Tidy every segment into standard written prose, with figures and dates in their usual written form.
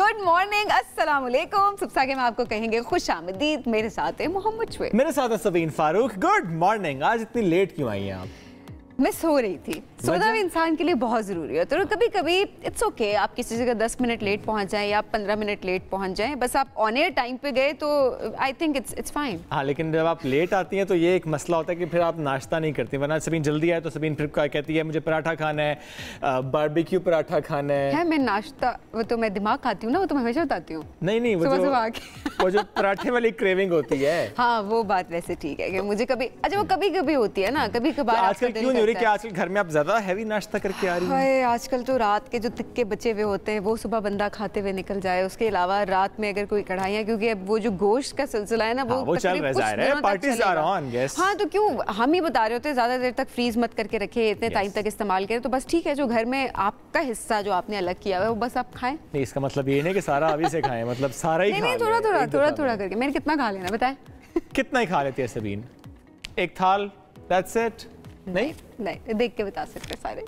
Good morning, अस्सलाम वालेकुम। सुबह के में आपको कहेंगे खुश आमदीद। मेरे साथ है मोहम्मद शुएब, मेरे साथ है सबीन फारूक। Good morning. आज इतनी लेट क्यों आई हैं आप? मैं सो रही थी। सोना भी इंसान के लिए बहुत ज़रूरी है, तो कभी कभी इट्स ओके आप किसी जगह 10 मिनट लेट पहुंच जाएं या 15 मिनट लेट पहुंच जाएं, बस आप ऑन एयर टाइम पे गए तो आई थिंक इट्स फाइन। हाँ, लेकिन जब आप लेट आती हैं तो ये एक मसला होता है कि फिर आप नाश्ता नहीं करती, वरना सबीन जल्दी आए तो सबीन फिर कहती है मुझे पराठा खाना है, बारबेक्यू पराठा खाना है। मैं नाश्ता, वो तो मैं दिमाग खाती हूँ ना, वो तो मैं हमेशा बताती हूँ। नहीं, वो जो पराठे वाली क्रेविंग होती है। हाँ, वो बात वैसे ठीक है कि मुझे कभी, अच्छा वो कभी कभी होती है ना, कभी कभार। आजकल क्यों नहीं हो रही कि आजकल घर में आप ज्यादा हैवी नाश्ता करके आ रही हैं? आजकल तो रात के जो तिक्के बचे हुए होते हैं वो सुबह बंदा खाते हुए निकल जाए। उसके अलावा रात में अगर कोई कढ़ाइयाँ, क्योंकि अब वो जो गोश्त का सिलसिला है ना वो चल रहा है, पार्टीज आर ऑन। हाँ, तो क्यों हम ही बता रहे होते हैं ज्यादा देर तक फ्रीज मत करके रखे, इतने टाइम तक इस्तेमाल करें, तो बस ठीक है। जो घर में आपका हिस्सा जो आपने अलग किया हुआ है वो बस आप खाएं। नहीं, इसका मतलब ये नहीं कि सारा अभी से खाएं, मतलब सारा ही नहीं, थोड़ा करके। मैंने कितना खा लेना बताएं? कितना ही खा लेती है सबीन? एक थाल, दैट्स इट? नहीं, देख के बता सकते सारे।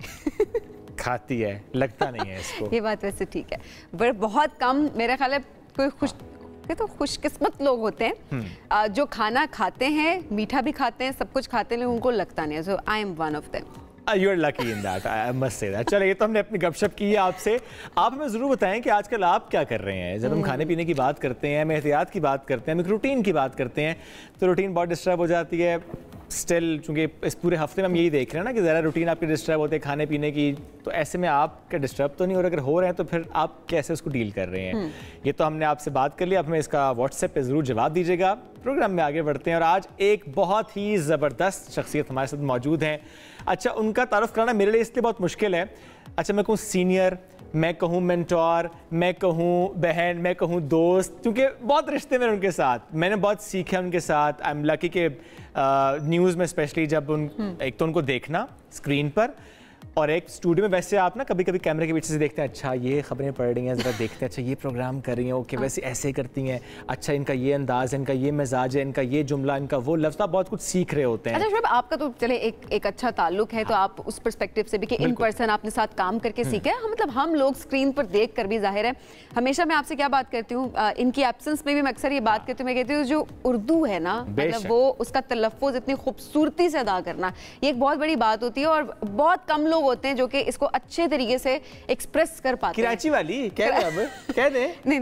खाती है, लगता नहीं है इसको। ये बात वैसे ठीक है, पर बहुत कम मेरा ख्याल है कोई तो खुशकिस्मत लोग होते हैं जो खाना खाते हैं, मीठा भी खाते हैं, सब कुछ खाते हैं, लेकिन उनको लगता नहीं है। So I am one of them. You are lucky in that, I must say that. चलो, ये तो हमने अपनी गपशप की है आपसे। आप हमें ज़रूर बताएं कि आजकल आप क्या कर रहे हैं। जब हम खाने पीने की बात करते हैं, हम एहतियात की बात करते हैं, हम एक रूटीन की बात करते हैं, तो रूटीन बहुत डिस्टर्ब हो जाती है। स्टिल चूँकि इस पूरे हफ्ते में हम यही देख रहे हैं ना कि ज़रा रूटीन आपकी डिस्टर्ब होते हैं खाने पीने की, तो ऐसे में आपका डिस्टर्ब तो नहीं हो रहा? अगर हो रहे हैं तो फिर आप कैसे उसको डील कर रहे हैं? ये तो हमने आपसे बात कर लिया। आप हमें इसका व्हाट्सएप पे ज़रूर जवाब दीजिएगा। प्रोग्राम में आगे बढ़ते हैं और आज एक बहुत ही ज़बरदस्त शख्सियत हमारे साथ मौजूद हैं। अच्छा, उनका तारुफ कराना मेरे लिए इसलिए बहुत मुश्किल है। अच्छा, मैं कहूँ सीनियर, मैं कहूँ मेंटोर, मैं कहूँ बहन, मैं कहूँ दोस्त, क्योंकि बहुत रिश्ते में उनके साथ मैंने बहुत सीखा उनके साथ। आई एम लकी के न्यूज़ में स्पेशली जब एक तो उनको देखना स्क्रीन पर, और एक स्टूडियो में वैसे आप ना कभी कभी कैमरे के पीछे से देखते हैं, अच्छा ये खबरें पढ़ रही हैं, ज़रा देखते हैं, अच्छा ये प्रोग्राम कर रही हैं, ओके वैसे ऐसे करती हैं, अच्छा इनका ये अंदाज है, इनका ये मिजाज है, इनका ये जुमला, इनका वो लफ्ज़, आप बहुत कुछ सीख रहे होते हैं। अच्छा शुएब, आपका तो चले एक अच्छा ताल्लुक है, तो आप उस पर्सपेक्टिव से भी कि इन पर्सन आपने साथ काम करके सीखा है। मतलब हम लोग स्क्रीन पर देख कर भी, जाहिर है हमेशा मैं आपसे क्या बात करती हूँ, इनकी एब्सेंस में भी मैं अक्सर ये बात करती हूँ, मैं कहती हूँ जो उर्दू है ना, मतलब वो उसका तलफ़्फ़ुज़ इतनी खूबसूरती से अदा करना, ये एक बहुत बड़ी बात होती है, और बहुत कम लोग होते हैं जो कि इसको अच्छे तरीके से एक्सप्रेस कर पाते हैं। कराची वाली कह दे। नहीं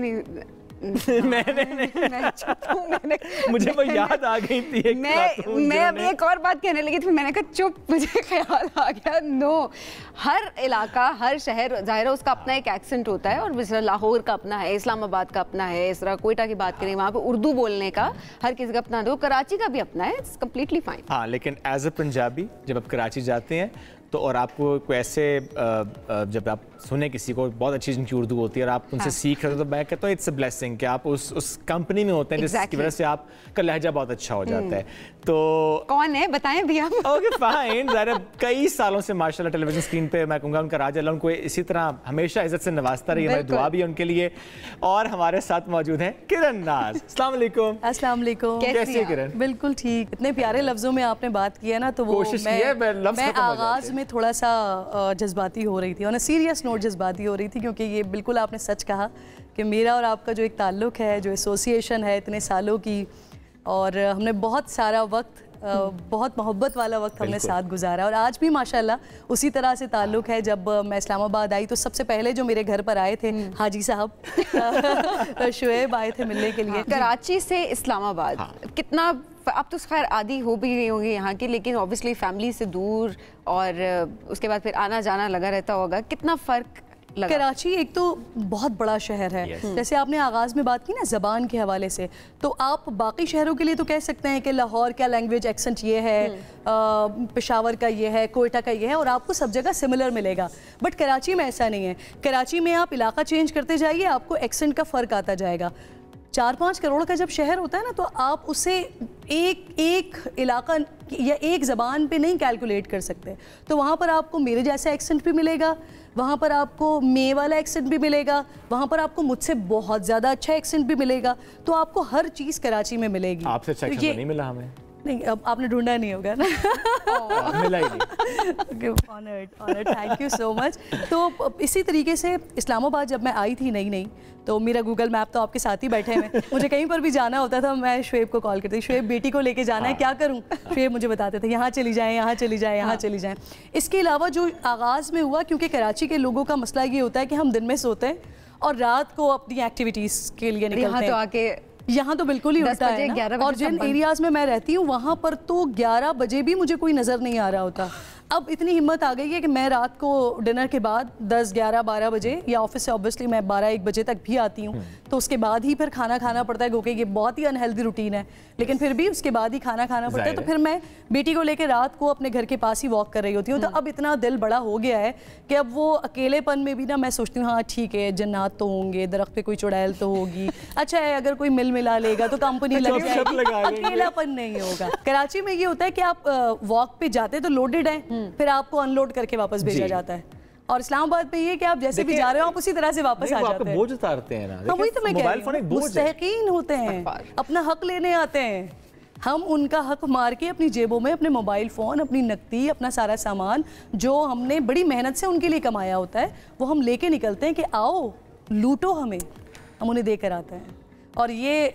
मैंने मुझे वो याद आ गई थी। मैं अभी एक और बात कहने लगी थी, मैंने कहा चुप, मुझे ख्याल आ गया। नो, हर इलाका, हर शहर जाहिर है उसका अपना एक एक्सेंट होता है, और जिस लाहौर का अपना है, इस्लामाबाद का अपना है, इस तरह कोयटा की बात करें वहाँ पे उर्दू बोलने का हर किसी का अपना है, कराची का भी अपना है, इट्स कम्प्लीटली फाइन। हाँ, लेकिन एज अ पंजाबी जब आप कराची जाते हैं तो, और आपको कोई ऐसे जब आप सुने किसी को बहुत अच्छी जिनकी उर्दू होती है और आप उनसे सीख रहे हो, तो मैं कहता हूँ इट्स अ ब्लेसिंग कि आप उस कंपनी में होते हैं जिसकी वजह से आपका लहजा बहुत अच्छा हो जाता है। तो कौन है बताएं भैया? ओके फाइन, ज़रा कई सालों से माशाल्लाह टेलीविजन स्क्रीन पे मैं कहूँगा उनका राज अल्लाह उनको इसी तरह हमेशा इज्जत से नवाजता रही, हमारी दुआ भी है उनके लिए। और हमारे साथ मौजूद हैं किरण नाज। अस्सलाम वालेकुम। अस्सलाम वालेकुम। कैसी है किरण? बिल्कुल ठीक। इतने प्यारे लफ्जों में आपने बात की है ना, तो वो कोशिश की है, मैं आगाज में थोड़ा सा जज्बाती हो रही थी, और सीरियस नोट जज्बाती हो रही थी, क्योंकि ये बिल्कुल आपने सच कहा कि मेरा और आपका जो एक ताल्लुक़ है, जो एसोसिएशन है इतने सालों की, और हमने बहुत सारा वक्त, बहुत मोहब्बत वाला वक्त हमने साथ गुजारा, और आज भी माशाल्लाह उसी तरह से ताल्लुक़ है। जब मैं इस्लामाबाद आई तो सबसे पहले जो मेरे घर पर आए थे हाजी साहब शुएब आए थे मिलने के लिए। कराची से इस्लामाबाद कितना, आप तो खैर आदी हो भी गई होंगी यहाँ की, लेकिन ऑब्वियसली फैमिली से दूर, और उसके बाद फिर आना जाना लगा रहता होगा, कितना फ़र्क लगा? कराची एक तो बहुत बड़ा शहर है, जैसे आपने आगाज़ में बात की ना ज़बान के हवाले से, तो आप बाकी शहरों के लिए तो कह सकते हैं कि लाहौर का लैंग्वेज एक्सेंट ये है, पेशावर का ये है, कोयटा का ये है, और आपको सब जगह सिमिलर मिलेगा। बट कराची में ऐसा नहीं है। कराची में आप इलाका चेंज करते जाइए, आपको एक्सेंट का फ़र्क आता जाएगा। 4-5 करोड़ का जब शहर होता है ना, तो आप उसे एक इलाका या एक ज़बान पे नहीं कैलकुलेट कर सकते। तो वहाँ पर आपको मेरे जैसा एक्सेंट भी मिलेगा, वहाँ पर आपको मे वाला एक्सेंट भी मिलेगा, वहाँ पर आपको मुझसे बहुत ज़्यादा अच्छा एक्सेंट भी मिलेगा, तो आपको हर चीज़ कराची में मिलेगी। आपसे अच्छा एक्सेंट नहीं मिला हमें। नहीं, अब आपने ढूंढा नहीं होगा ना। मिला ही नहीं। Honoured, thank you so much. तो इसी तरीके से इस्लामाबाद जब मैं आई थी नई तो मेरा गूगल मैप तो आपके साथ ही बैठे हैं, मुझे कहीं पर भी जाना होता था मैं शुएब को कॉल करती, शुएब बेटी को लेके जाना है, क्या करूं? शुएब मुझे बताते थे यहाँ चली जाएं, यहाँ चली जाएं, यहाँ चली जाएं। इसके अलावा जो आगाज़ में हुआ, क्योंकि कराची के लोगों का मसला ये होता है कि हम दिन में सोते हैं और रात को अपनी एक्टिविटीज़ के लिए निकलते हैं। यहाँ तो बिल्कुल ही उल्टा है ना? और जिन एरियाज़ में मैं रहती हूँ वहाँ पर तो 11 बजे भी मुझे कोई नज़र नहीं आ रहा होता। अब इतनी हिम्मत आ गई है कि मैं रात को डिनर के बाद 10, 11, 12 बजे, या ऑफिस से ऑब्वियसली मैं 12, 1 बजे तक भी आती हूँ, तो उसके बाद ही फिर खाना खाना पड़ता है, क्योंकि ये बहुत ही अनहेल्दी रूटीन है, लेकिन फिर भी उसके बाद ही खाना खाना पड़ता है। तो फिर मैं बेटी को लेकर रात को अपने घर के पास ही वॉक कर रही होती हूँ। तो अब इतना दिल बड़ा हो गया है कि अब वो अकेलेपन में भी ना मैं सोचती हूँ हाँ ठीक है, जन्नात तो होंगे, दरख्त पे कोई चुड़ैल तो होगी, अच्छा है अगर कोई मिल मिला लेगा तो कंपनी लग जाएगी, अकेलापन नहीं होगा। कराची में ये होता है कि आप वॉक पे जाते तो लोडेड है, फिर आपको अनलोड करके वापस भेजा जाता है। और इस्लामाबाद पे ये कि आप जैसे भी जा रहे हो आप उसी तरह से वापस आ जाते हैं। बोझ उतारते हैं ना। हाँ, वही तो मैं कह रही हूँ, मुस्तहकीन होते हैं, अपना हक लेने आते हैं। हम उनका हक मार के अपनी जेबों में अपने मोबाइल फ़ोन, अपनी नकदी, अपना सारा सामान जो हमने बड़ी मेहनत से उनके लिए कमाया होता है वो हम लेके निकलते हैं कि आओ लूटो हमें, हम उन्हें देकर आते हैं। और ये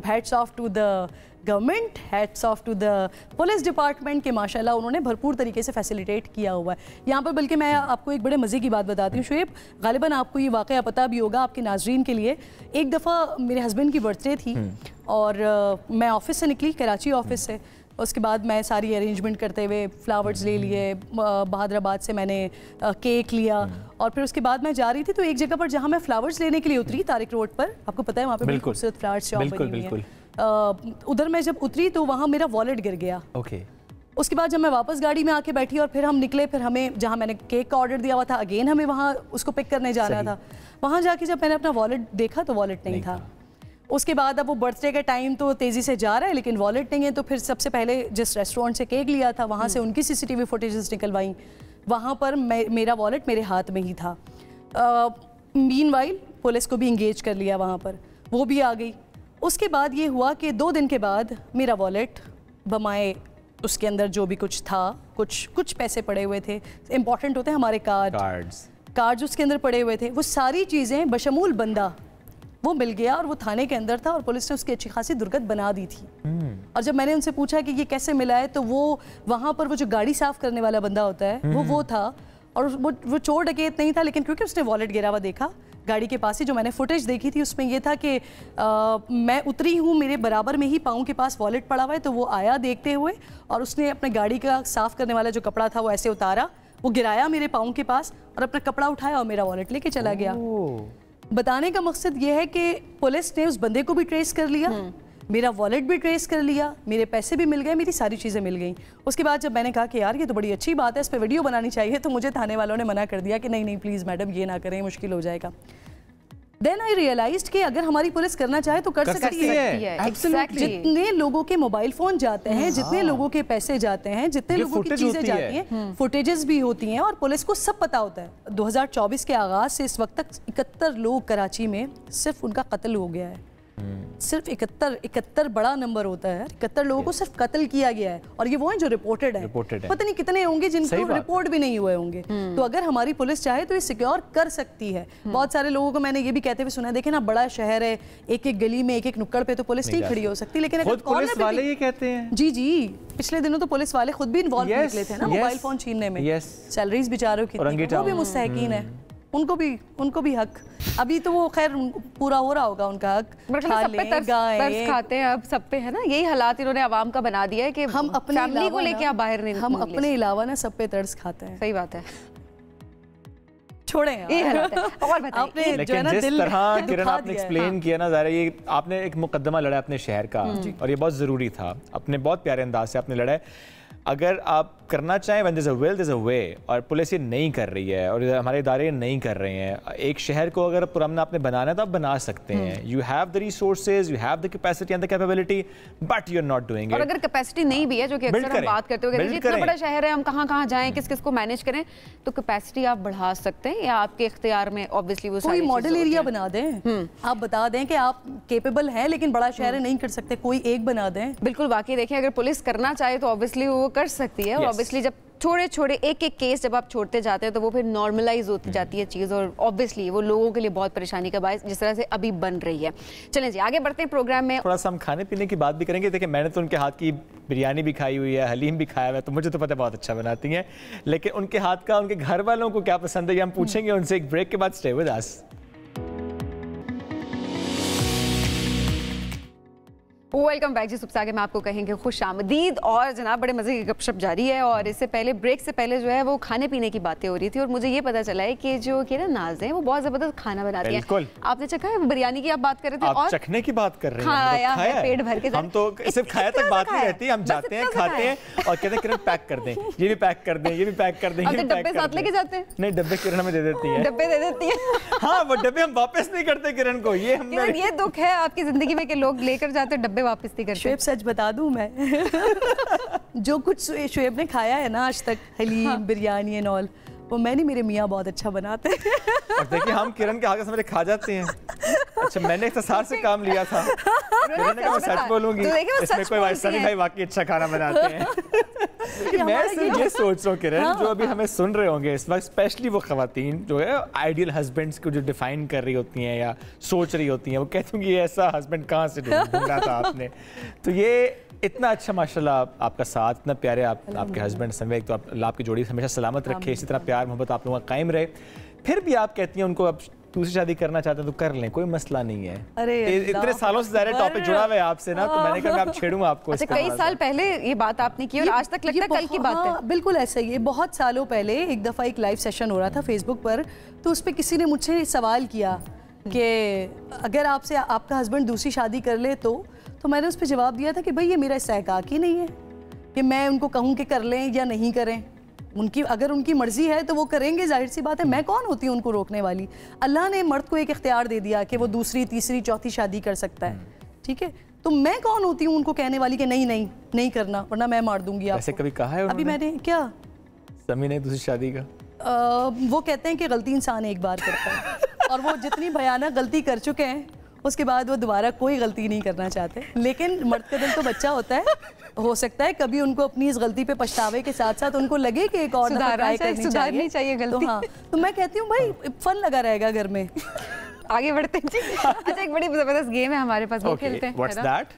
hats off to the government, hats off to the police department के माशाल्लाह उन्होंने भरपूर तरीके से फैसिलिटेट किया हुआ है यहाँ पर। बल्कि मैं आपको एक बड़े मज़े की बात बताती हूँ शुएब, गालिबन आपको ये वाक़या पता भी होगा आपके नाजरीन के लिए। एक दफ़ा मेरे हस्बैंड की बर्थडे थी और मैं ऑफिस से निकली, कराची ऑफिस से। उसके बाद मैं सारी अरेंजमेंट करते हुए फ्लावर्स ले लिए, बहादराबाद से मैंने केक लिया, और फिर उसके बाद मैं जा रही थी तो एक जगह पर जहाँ मैं फ्लावर्स लेने के लिए उतरी, तारिक रोड पर, आपको पता है वहाँ पर बड़ी खूबसूरत फ्लावर्स शॉप बनी हुई है। उधर मैं जब उतरी तो वहाँ मेरा वॉलेट गिर गया। उसके बाद जब मैं वापस गाड़ी में आके बैठी और फिर हम निकले, फिर हमें जहाँ मैंने केक का ऑर्डर दिया हुआ था अगेन हमें वहाँ उसको पिक करने जाना था। वहाँ जाके जब मैंने अपना वॉलेट देखा तो वॉलेट नहीं था। उसके बाद अब वो बर्थडे का टाइम तो तेज़ी से जा रहा है लेकिन वॉलेट नहीं है, तो फिर सबसे पहले जिस रेस्टोरेंट से केक लिया था वहाँ से उनकी CCTV फुटेजेस निकलवाई, वहाँ पर मेरा वॉलेट मेरे हाथ में ही था। मीनवाइल पुलिस को भी इंगेज कर लिया वहाँ पर, वो भी आ गई। उसके बाद ये हुआ कि 2 दिन के बाद मेरा वॉलेट बमाए, उसके अंदर जो भी कुछ था, कुछ पैसे पड़े हुए थे, इंपॉर्टेंट होते हैं हमारे कार्ड्स उसके अंदर पड़े हुए थे, वो सारी चीज़ें बशमूल बंदा वो मिल गया और वो थाने के अंदर था और पुलिस ने उसकी अच्छी खासी दुर्गत बना दी थी। और जब मैंने उनसे पूछा कि ये कैसे मिला है तो वो वहाँ पर वो जो गाड़ी साफ करने वाला बंदा होता है वो था, और वो चोर डकैत नहीं था, लेकिन क्योंकि उसने वॉलेट गिरा हुआ देखा गाड़ी के पास ही, जो मैंने फुटेज देखी थी उसमें ये था कि मैं उतरी हूँ, मेरे बराबर में ही पाँव के पास वॉलेट पड़ा हुआ है, तो वो आया देखते हुए और उसने अपने गाड़ी का साफ़ करने वाला जो कपड़ा था वो ऐसे उतारा, वो गिराया मेरे पाँव के पास और अपना कपड़ा उठाया और मेरा वॉलेट लेके चला गया। बताने का मकसद ये है कि पुलिस ने उस बंदे को भी ट्रेस कर लिया, मेरा वॉलेट भी ट्रेस कर लिया, मेरे पैसे भी मिल गए, मेरी सारी चीज़ें मिल गई। उसके बाद जब मैंने कहा कि यार ये तो बड़ी अच्छी बात है, इस पर वीडियो बनानी चाहिए, तो मुझे थाने वालों ने मना कर दिया कि नहीं प्लीज़ मैडम ये ना करें, मुश्किल हो जाएगा। देन आई रियलाइज्ड कि अगर हमारी पुलिस करना चाहे तो कर सकती है। Exactly. जितने लोगों के मोबाइल फोन जाते हैं, जितने लोगों के पैसे जाते हैं, जितने लोगों की चीजें जाती हैं, फुटेजेस भी होती हैं और पुलिस को सब पता होता है। 2024 के आगाज से इस वक्त तक 71 लोग कराची में सिर्फ उनका कत्ल हो गया है। सिर्फ 71 बड़ा नंबर होता है, 71 लोगों को सिर्फ कत्ल किया गया है, और ये वो हैं जो रिपोर्टेड है। पता नहीं कितने होंगे जिनको रिपोर्ट भी नहीं हुए होंगे। तो अगर हमारी पुलिस चाहे तो ये सिक्योर कर सकती है। बहुत सारे लोगों को मैंने ये भी कहते हुए सुना है, देखे ना बड़ा शहर है, एक एक गली में एक एक नुक्कड़ पे तो पुलिस नहीं खड़ी हो सकती, लेकिन अगर पुलिस वाले ये कहते हैं, जी पिछले दिनों तो पुलिस वाले खुद भी इन्वॉल्व निकले थे ना मोबाइल फोन छीनने में, सैलरीज बेचारों की, वो भी मुस्तहकीन है, उनको भी हक। अभी तो वो खैर पूरा हो रहा होगा उनका हक, तरस खाते हैं अब सब पे, है ना। यही हालात इन्होंने आवाम का बना दिया है कि हम अपने फैमिली को लेके आप बाहर नहीं, हम अपने अलावा ना सब पे तरस खाते हैं। सही बात है, छोड़े और आपने लेकिन जिस तरह किरण आपने एक्सप्लेन किया ना, ज़ाहिर ये आपने एक मुकद्दमा लड़ा अपने शहर का, और ये बहुत ज़रूरी था, अपने बहुत प्यारे अंदाज से आपने लड़ा है। अगर आप करना चाहें, when there's a will there's a way, और पुलिस ये नहीं कर रही है और हमारे इदारे नहीं कर रहे हैं। एक शहर को अगर पुरअमन आपने बनाना है तो आप बना सकते हैं। You have the resources, you have the capacity and the capability, but you are not doing it. और अगर कैपेसिटी नहीं भी है, जो कि अक्सर हम बात करते हो, इतना बड़ा शहर है, हम कहाँ जाएं, किस को मैनेज करें, तो कैपेसिटी आप बढ़ा सकते हैं या आपके इख्तियार में ऑब्वियसली वो कोई मॉडल एरिया बना दें, आप बता दें कि आप केपेबल हैं लेकिन बड़ा शहर नहीं कर सकते, कोई एक बना दें। बिल्कुल, वाकई देखें अगर पुलिस करना चाहे तो ऑब्वियसली वो कर सकती है। और ऑब्वियसली जब छोटे एक केस जब आप छोड़ते जाते हैं तो वो फिर नॉर्मलाइज होती जाती है चीज़, और ऑब्वियसली वो लोगों के लिए बहुत परेशानी का बायस जिस तरह से अभी बन रही है। चलें जी आगे बढ़ते हैं प्रोग्राम में। थोड़ा सा हम खाने पीने की बात भी करेंगे। देखिए मैंने तो उनके हाथ की बिरयानी भी खाई हुई है, हलीम भी खाया हुआ है, तो मुझे तो पता है बहुत अच्छा बनाती हैं, लेकिन उनके हाथ का उनके घर वालों को क्या पसंद है ये हम पूछेंगे उनसे एक ब्रेक के बाद। Stay with us. Welcome back जी। सुबह आगे मैं आपको कहेंगे खुश आमदीद, और जनाब बड़े मजे की गपशप जारी है। और इससे पहले ब्रेक से पहले जो है वो खाने पीने की बातें हो रही थी और मुझे ये पता चला है कि जो किरण नाज है वो बहुत जबरदस्त खाना बनाती है। आपने चखा है? बिरयानी की आप बात कर रहे थे और चखने की बात कर रहे हैं। खाया है पेट भर के। हम तो सिर्फ खाया तक बात नहीं रहती, हम जाते हैं खाते हैं और कहते हैं किरण पैक कर दें, ये भी पैक कर दें, ये भी पैक कर दें। डब्बे साथ लेके जाते हैं? नहीं, डब्बे किरण हमें दे देती है। डब्बे दे देती है? हाँ, वो डब्बे हम वापस नहीं करते किरण को। ये दुख है आपकी जिंदगी में कि लोग लेकर जाते डब्बे वापस नहीं करते। सच बता दूं मैं जो कुछ शुएब ने खाया है ना आज तक, हलीम बिरयानी एंड ऑल, वो मैंने मेरे मियाँ बहुत अच्छा बनाते हैं। और देखिए हम किरण के आगे समझे खा जाते हैं। अच्छा, मैंने इख्तिसार से काम लिया था, किरण ने कहा मैं सच बोलूंगी, इसमें कोई वैसा नहीं भाई, वाकई अच्छा खाना बनाते हैं। मैं सिर्फ ये सोच रहा हूँ किरण, जो अभी हमें सुन रहे होंगे इस वक्त, स्पेशली वो खवातीन जो है आइडियल हस्बैंड्स को जो डिफाइन कर रही होती हैं या सोच रही होती हैं, वो कहती हूँ कि ये ऐसा हस्बैंड कहाँ से ढूंढा था आपने। तो ये इतना अच्छा माशाल्लाह आपका साथ, इतना प्यारे आपके हस्बैंड समेत, तो अल्लाह आपकी जोड़ी हमेशा सलामत रखे, इसी तरह प्यार मोहब्बत आप लोगों का कायम रहे। फिर भी आप कहती हैं उनको अब दूसरी शादी करना चाहते हैं तो कर लें, कोई मसला नहीं है। अरे इतने सालों से ज़ाहिर टॉपिक जुड़ा हुआ है आपसे ना, तो मैंने कहा मैं आप छेड़ूंगा आपको। अच्छा, कई साल पहले ये बात आपने की और आज तक लगता है कल की बात है। बिल्कुल ऐसा ही है। बहुत सालों पहले एक दफ़ा एक लाइव सेशन हो रहा था फेसबुक पर, तो उस पर किसी ने मुझसे सवाल किया कि अगर आपसे आपका हस्बैंड दूसरी शादी कर ले तो मैंने उस पर जवाब दिया था कि भाई ये मेरा इस्तेहकाक ही नहीं है कि मैं उनको कहूँ कि कर लें या नहीं करें। अगर उनकी मर्जी है तो वो करेंगे, जाहिर सी बात है, मैं कौन होती हूँ उनको रोकने वाली। अल्लाह ने मर्द को एक इख्तियार दे दिया कि वो दूसरी तीसरी चौथी शादी कर सकता है, ठीक है, तो मैं कौन होती हूँ उनको कहने वाली कि नहीं करना वरना मैं मार दूंगी आपको। ऐसे कभी कहा है अभी मैंने क्या समी ने दूसरी शादी का? वो कहते हैं कि गलती इंसान एक बार करता है और वो जितनी भयानक गलती कर चुके हैं उसके बाद वो दोबारा कोई गलती नहीं करना चाहते। लेकिन मर्द का दिल तो बच्चा होता है, हो सकता है कभी उनको अपनी इस गलती पे पछतावे के साथ साथ उनको लगे कि एक और ट्राई करनी चाहिए गलती। तो हाँ, तो मैं कहती हूँ भाई फन लगा रहेगा घर में। आगे बढ़ते हैं जी। अच्छा, एक बड़ी जबरदस्त गेम है हमारे पास, वो खेलते हैं। What's that?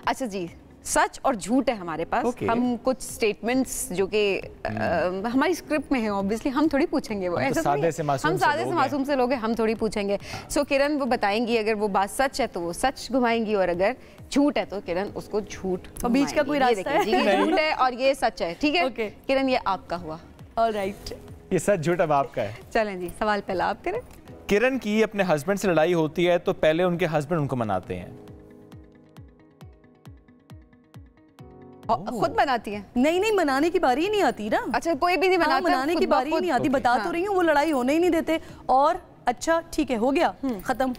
अच्छा जी, सच और झूठ है हमारे पास। हम कुछ स्टेटमेंट्स जो कि हमारी स्क्रिप्ट में है, ऑब्वियसली हम थोड़ी पूछेंगे वो, ऐसा सादे से मासूम से लोग हैं, हम थोड़ी पूछेंगे। सो किरण वो बताएंगी, अगर वो बात सच है तो वो सच घुमाएंगी और अगर झूठ है तो किरण उसको झूठ। और बीच का कोई रास्ता है? झूठ है और ये सच है, ठीक है किरण, ये आपका हुआ। ऑलराइट, ये सच झूठ अब आपका है। चलें जी, सवाल पहला आप करें। किरण की अपने हस्बैंड से लड़ाई होती है तो पहले उनके हस्बैंड उनको मनाते हैं? खुद बनाती है? नहीं, मनाने की बारी ही नहीं आती ना। अच्छा, कोई भी नहीं बनाता? मनाने की बारी ही नहीं आती। बता तो रही हूँ, वो लड़ाई होने ही नहीं देते। और अच्छा ठीक है, हो गया, खत्म।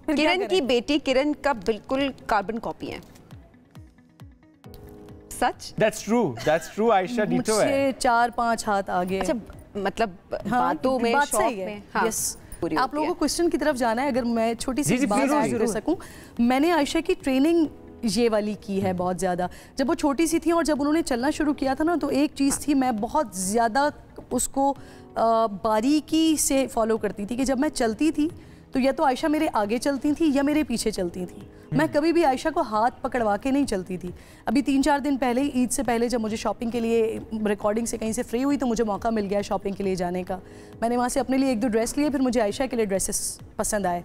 किरण की बेटी किरण का बिल्कुल कार्बन कॉपी है, सच? That's true, आयशा डीटो है। मुझसे 4-5 हाथ आगे। अच्छा, मतलब बातों में, बात शौक सही है। में। हाँ, यस, आप लोगों को क्वेश्चन की तरफ जाना है, अगर मैं छोटी सी बात ऐड कर सकूं। मैंने आयशा की ट्रेनिंग ये वाली की है बहुत ज़्यादा। जब वो छोटी सी थी और जब उन्होंने चलना शुरू किया था ना, तो एक चीज़ थी, मैं बहुत ज़्यादा उसको बारीकी से फॉलो करती थी कि जब मैं चलती थी तो या तो आयशा मेरे आगे चलती थी या मेरे पीछे चलती थी। मैं कभी भी आयशा को हाथ पकड़वा के नहीं चलती थी। अभी 3-4 दिन पहले ही, ईद से पहले, जब मुझे शॉपिंग के लिए रिकॉर्डिंग से कहीं से फ्री हुई तो मुझे मौका मिल गया शॉपिंग के लिए जाने का। मैंने वहाँ से अपने लिए 1-2 ड्रेस लिए, फिर मुझे आयशा के लिए ड्रेसेस पसंद आए।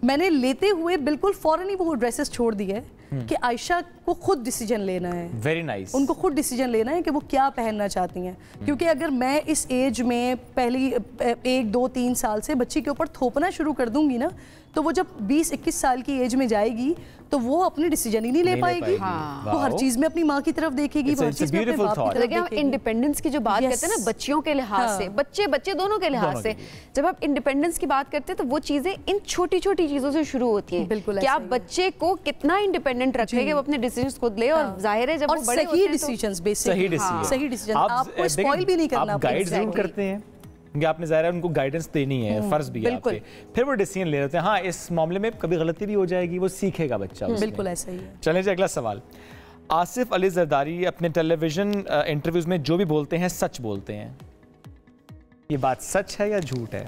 मैंने लेते हुए बिल्कुल फ़ौरन ही वो ड्रेसेस छोड़ दिए कि आयशा को खुद डिसीजन लेना है। Very nice. उनको खुद डिसीजन लेना है कि वो क्या पहनना चाहती हैं। क्योंकि अगर मैं इस एज में पहली 1-2-3 साल से बच्ची के ऊपर थोपना शुरू कर दूंगी ना, तो वो जब 20-21 साल की एज में जाएगी तो वो अपने डिसीजन ही नहीं ले पाएगी। वो हर चीज में अपनी माँ की तरफ देखेगी, वो हर चीज में अपने बाप की तरफ देखेगी। इंडिपेंडेंस की जो बात करते हैं ना, बच्चियों के लिहाज से, बच्चे दोनों के लिहाज से, जब आप इंडिपेंडेंस की बात करते हैं तो वो चीजें इन छोटी छोटी चीजों से शुरू होती हैं। बिल्कुल, कि आप बच्चे को कितना इंडिपेंडेंट रखेंगे, वो अपने डिसीजंस खुद ले, और जाहिर है जब वो बड़े होते हैं तो सही डिसीजन, आपको स्पॉइल भी नहीं करना, गाइड जरूर करते हैं क्योंकि आपने ज़ाहिर है उनको गाइडेंस देनी है, फर्ज भी है आप पे, फिर वो डिसीजन ले लेते हैं। हाँ, इस मामले में कभी गलती भी हो जाएगी, वो सीखेगा बच्चा। बिल्कुल ऐसा ही है। चलें जी, अगला सवाल। आसिफ अली जरदारी अपने टेलीविजन इंटरव्यूज में जो भी बोलते हैं सच बोलते हैं, ये बात सच है या झूठ है?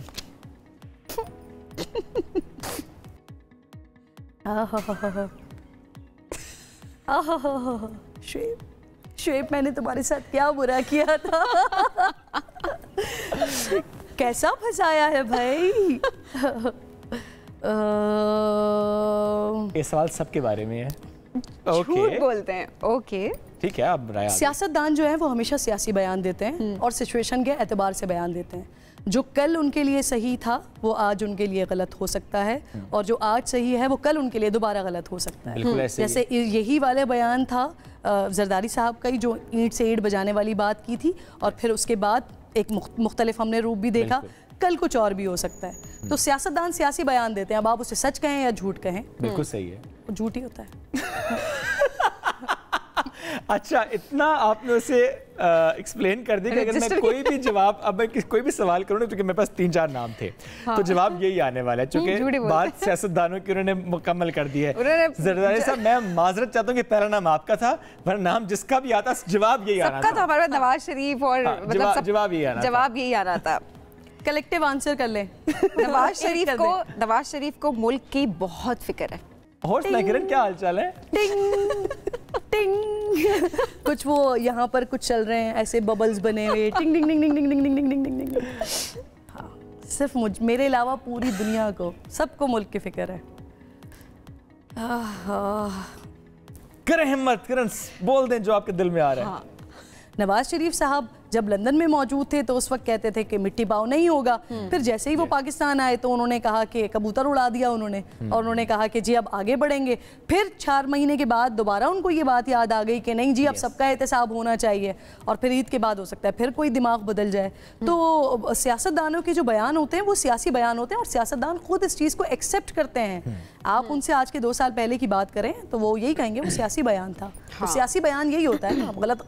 शुएब, मैंने तुम्हारे साथ क्या बुरा किया था? कैसा फंसाया है भाई? ये सवाल सबके बारे में है। झूठ बोलते हैं, ओके ठीक है। अब सियासतदान जो है वो हमेशा सियासी बयान देते हैं और सिचुएशन के एतबार से बयान देते हैं। जो कल उनके लिए सही था वो आज उनके लिए गलत हो सकता है, और जो आज सही है वो कल उनके लिए दोबारा गलत हो सकता है। जैसे यही वाले बयान था जरदारी साहब का ही, जो ईंट से ईंट बजाने वाली बात की थी, और फिर उसके बाद एक मुख्तलिफ हमने रूप भी देखा, कल कुछ और भी हो सकता है। तो सियासतदान सियासी बयान देते हैं, अब आप उसे सच कहें या झूठ कहें, बिल्कुल सही है, वो झूठ ही होता है। अच्छा, इतना आपने उसे एक्सप्लेन कर दिया कि अगर मैं कोई भी जवाब, अब मैं कोई भी सवाल करूँ ना, क्योंकि मेरे पास 3-4 नाम थे, तो जवाब यही आने वाला है, चूंकि बात सियासतदानों की उन्होंने मुकम्मल कर दी है। जरदारी साहब, मैं माजरत चाहता हूँ कि पहला नाम आपका था, वरना नाम जिसका भी आता जवाब यही आना था। हमारा नवाज शरीफ और जवाब यही आना था। कलेक्टिव आंसर कर ले। नवाज शरीफ को मुल्क की बहुत फिक्र है। किरण, क्या हालचाल है? टिंग टिंग कुछ वो यहाँ पर कुछ चल रहे हैं ऐसे बबल्स बने हुए, टिंग टिंग टिंग टिंग टिंग टिंग टिंग टिंग टिंग टिंग। हाँ, सिर्फ मेरे अलावा पूरी दुनिया को, सबको मुल्क की फिक्र है। करें हिम्मत, किरण बोल दें जो आपके दिल में आ रहा है। हाँ। नवाज शरीफ साहब जब लंदन में मौजूद थे तो उस वक्त कहते थे कि मिट्टी पाव नहीं होगा, फिर जैसे ही वो पाकिस्तान आए तो उन्होंने कहा कि कबूतर उड़ा दिया उन्होंने, और उन्होंने कहा कि जी अब आगे बढ़ेंगे। फिर 4 महीने के बाद दोबारा उनको ये बात याद आ गई कि नहीं जी अब सबका एहतसाब होना चाहिए, और फिर ईद के बाद हो सकता है फिर कोई दिमाग बदल जाए। तो सियासतदानों के जो बयान होते हैं वो सियासी बयान होते हैं, और सियासतदान खुद इस चीज़ को एक्सेप्ट करते हैं। आप उनसे आज के 2 साल पहले की बात करें तो वो यही कहेंगे वो सियासी बयान था। तो सियासी बयान यही होता है ना, गलत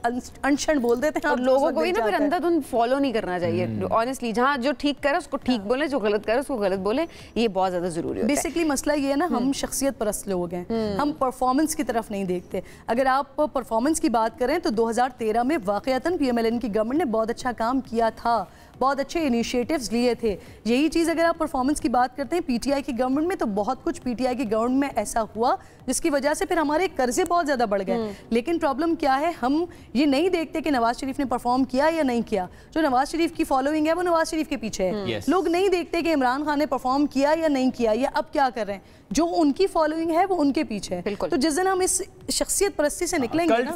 अनशन बोल देते हैं, और लोगों को भी ना फिर अंधाधुंध फॉलो नहीं करना चाहिए। ऑनेस्टली जहाँ जो ठीक करे उसको ठीक बोले, जो गलत करे उसको गलत बोले, ये बहुत ज्यादा जरूरी होता है। बेसिकली मसला ये है ना, हम शख्सियत परस्त लोग हैं, हम परफॉर्मेंस की तरफ नहीं देखते। अगर आप परफॉर्मेंस की बात करें तो 2013 में वाकईतन PMLN की गवर्नमेंट ने बहुत अच्छा काम किया था, बहुत अच्छे इनिशिएटिव्स लिए थे। यही चीज़ अगर आप परफॉर्मेंस की बात करते हैं PTI की गवर्नमेंट में, तो बहुत कुछ PTI की गवर्नमेंट में ऐसा हुआ जिसकी वजह से फिर हमारे कर्जे बहुत ज़्यादा बढ़ गए। लेकिन प्रॉब्लम क्या है, हम ये नहीं देखते कि नवाज शरीफ ने परफॉर्म किया या नहीं किया। जो नवाज शरीफ की फॉलोइंग है वो नवाज शरीफ के पीछे है। लोग नहीं देखते कि इमरान खान ने परफॉर्म किया या नहीं किया या अब क्या कर रहे हैं। जो उनकी फॉलोइंग है वो उनके पीछे है। तो जिस दिन हम इस शख्सियत परस्ती से निकलेंगे, कल्ट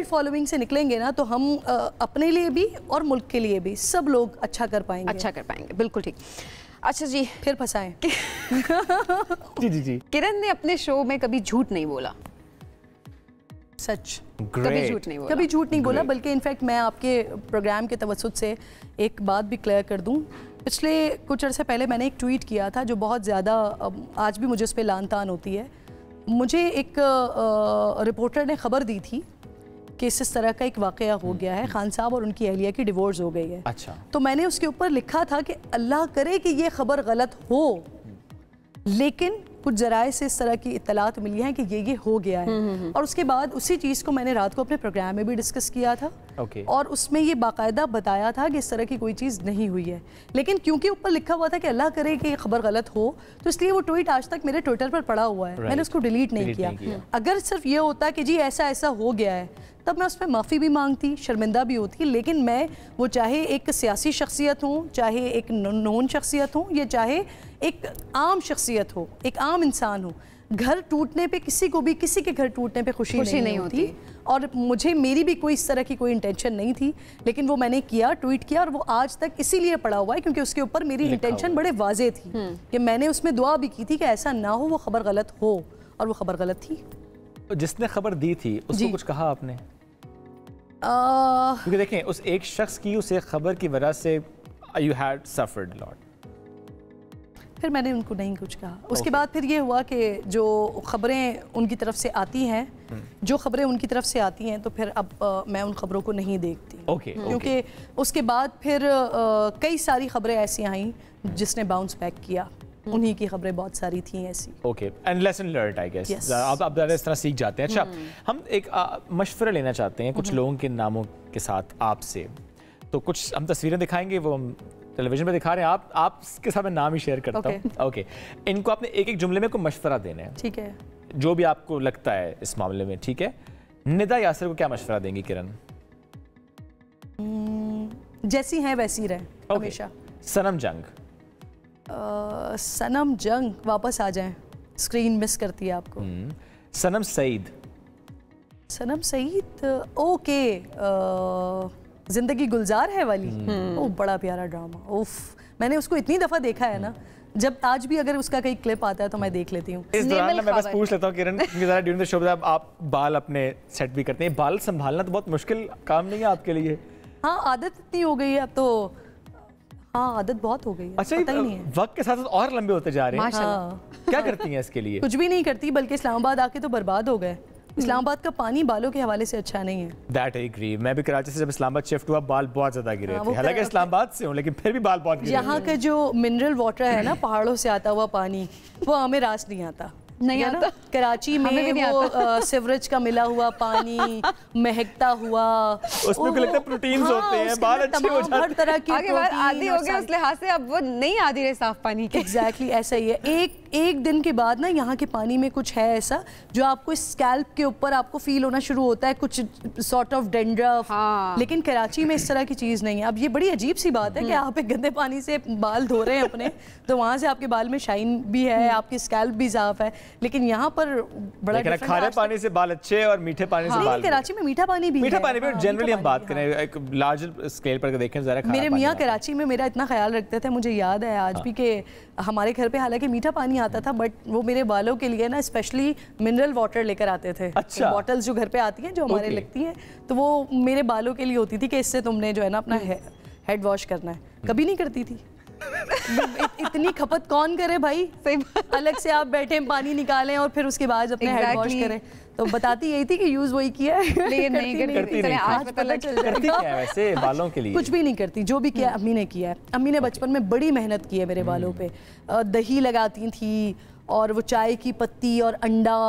फॉलोइंग से निकलेंगे ना, तो हम अपने लिए भी और मुल्क के लिए भी सब लोग अच्छा कर पाएंगे। बिल्कुल ठीक। अच्छा जी, फिर फंसाएं। जी। किरण ने अपने शो में कभी झूठ नहीं बोला। सच, कभी झूठ नहीं बोला, बल्कि इनफैक्ट मैं आपके प्रोग्राम के तवज्जुद से एक बात भी क्लियर कर दूं। पिछले कुछ अर्से पहले मैंने एक ट्वीट किया था जो बहुत ज़्यादा आज भी मुझे उस पर लान तान होती है। मुझे एक रिपोर्टर ने खबर दी थी कि इस तरह का एक वाक़या हो गया है, खान साहब और उनकी अहलिया की डिवोर्स हो गई है। अच्छा। तो मैंने उसके ऊपर लिखा था कि अल्लाह करे कि ये खबर गलत हो, लेकिन कुछ जराए से इस तरह की इत्तलात मिली हैं कि ये हो गया है। और उसके बाद उसी चीज़ को मैंने रात को अपने प्रोग्राम में भी डिस्कस किया था। और उसमें ये बाकायदा बताया था कि इस तरह की कोई चीज़ नहीं हुई है, लेकिन क्योंकि ऊपर लिखा हुआ था कि अल्लाह करे कि ये खबर गलत हो, तो इसलिए वो ट्वीट आज तक मेरे ट्विटर पर पड़ा हुआ है। मैंने उसको डिलीट नहीं किया। अगर सिर्फ ये होता कि जी ऐसा ऐसा हो गया है, तब मैं उसमें माफ़ी भी मांगती, शर्मिंदा भी होती। लेकिन मैं वो चाहे एक सियासी शख्सियत हूँ, चाहे एक नोन शख्सियत हूँ, या चाहे एक आम शख्सियत हो, एक आम इंसान हो, घर टूटने पे किसी को भी, किसी के घर टूटने पे खुशी नहीं होती। और मुझे, मेरी भी कोई इस तरह की कोई इंटेंशन नहीं थी, लेकिन वो मैंने किया, ट्वीट किया, और वो आज तक इसीलिए पड़ा हुआ है क्योंकि उसके ऊपर मेरी इंटेंशन बड़े वाजे थी कि मैंने उसमें दुआ भी की थी कि ऐसा ना हो, वो खबर गलत हो, और वो खबर गलत थी। जिसने खबर दी थी उसको कुछ कहा आपने? क्योंकि देखें, उस एक शख्स की उस एक खबर की वजह से यू हैड सफर्ड लॉट। फिर मैंने उनको नहीं कुछ कहा। उसके बाद फिर ये हुआ कि जो खबरें उनकी तरफ से आती हैं, जो खबरें उनकी तरफ से आती हैं, तो फिर अब मैं उन खबरों को नहीं देखती। क्योंकि उसके बाद फिर कई सारी खबरें ऐसी आईं जिसने बाउंस बैक किया। उन्हीं की खबरें बहुत सारी थी ऐसी। Okay, and lesson learned I guess. आप ज़्यादा इस तरह सीख जाते हैं। अच्छा, हम एक मशवरा लेना चाहते हैं कुछ लोगों के नामों के साथ आपसे। तो कुछ हम तस्वीरें दिखाएंगे, वो हम टेलीविजन पे दिखा रहे हैं, आपके साथ मैं नाम ही शेयर करता हूँ। ओके, इनको आपने एक एक जुमले में कोई मशवरा देना है, ठीक है, जो भी आपको लगता है इस मामले में, ठीक है। निदा यासिर को क्या मशवरा देंगी किरण? जैसी हैं वैसी रहे हमेशा। सनम जंग? सनम जंग वापस आ जाएं, स्क्रीन मिस करती है आपको। सनम सईद? सनम सईद ओके, जिंदगी गुलजार है वाली, वो बड़ा प्यारा ड्रामा। उफ, मैंने उसको इतनी दफा देखा है ना, जब आज भी अगर उसका कहीं क्लिप आता है तो मैं देख लेती हूँ। इस दौरान मैं बस पूछ लेता हूँ किरण, ड्यूरिंग द शो आप बाल अपने सेट भी करते हैं, बाल संभालना तो बहुत मुश्किल काम नहीं है आपके लिए? हाँ, आदत इतनी हो गई है अब तो। हाँ, आदत बहुत हो गई है। अच्छा, पता ही नहीं है। वक्त के साथ और लंबे होते जा रहे हैं। माशाल्लाह। क्या करती हैं इसके लिए? कुछ भी नहीं करती, बल्कि इस्लामाबाद आके तो बर्बाद हो गए। इस्लामाबाद का पानी बालों के हवाले से अच्छा नहीं है। That I agree। मैं भी कराची से जब इस्लामाबाद शिफ्ट हुआ, बाल बहुत ज्यादा गिरे थे। हालांकि इस्लामाबाद से हूँ, लेकिन फिर भी बाल बहुत गिरे। यहाँ का जो मिनरल वाटर है ना, पहाड़ों से आता हुआ पानी, वो हमें रास नहीं आता। नहीं आता। कराची में वो सिवरेज का मिला हुआ पानी महकता हुआ, उसमें लगता है प्रोटीन्स होते हैं, बाल अच्छे हो जाते हैं। हर तरह की आगे बात आदी हो गया उस लिहाज से, अब वो नहीं आदी रहे साफ पानी के। एग्जैक्टली ऐसा ही है। एक दिन के बाद ना यहाँ के पानी में कुछ है ऐसा जो आपको स्कैल्प के ऊपर आपको फील होना शुरू होता है, कुछ सॉर्ट ऑफ डेंड्रफ। लेकिन कराची में इस तरह की चीज़ नहीं है। अब ये बड़ी अजीब सी बात है कि आप एक गंदे पानी से बाल धो रहे हैं अपने, तो वहाँ से आपके बाल में शाइन भी है, आपकी स्कैल्प भी साफ है, लेकिन यहाँ पर बड़ा डिफरेंट। खारे पानी से बाल अच्छे और मीठे पानी से बाल। कराची में मीठा पानी भी, मीठा पानी में जनरली हम बात करें एक लार्ज स्केल पर देखें जरा। मेरे मियाँ कराची में मेरा इतना ख्याल रखते थे, मुझे याद है आज भी कि हमारे घर पे हालांकि मीठा पानी आता था, बट वो मेरे बालों के लिए ना स्पेशली मिनरल वाटर लेकर आते थे। अच्छा। बॉटल्स जो घर पे आती हैं, जो हमारे लगती हैं, तो वो मेरे बालों के लिए होती थी कि इससे तुमने जो है ना अपना हेड वॉश करना है। कभी नहीं करती थी। इतनी खपत कौन करे भाई? अलग से आप बैठे पानी निकालें और फिर उसके बाद अपने हेड वॉश करें। तो बताती यही थी कि यूज वही किया है, लेकिन नहीं करती। आज पता चल जाएगा वैसे बालों के लिए कुछ भी नहीं करती। जो भी किया अम्मी ने किया है। अम्मी ने बचपन में बड़ी मेहनत की है मेरे बालों पे। दही लगाती थी और वो चाय की पत्ती और अंडा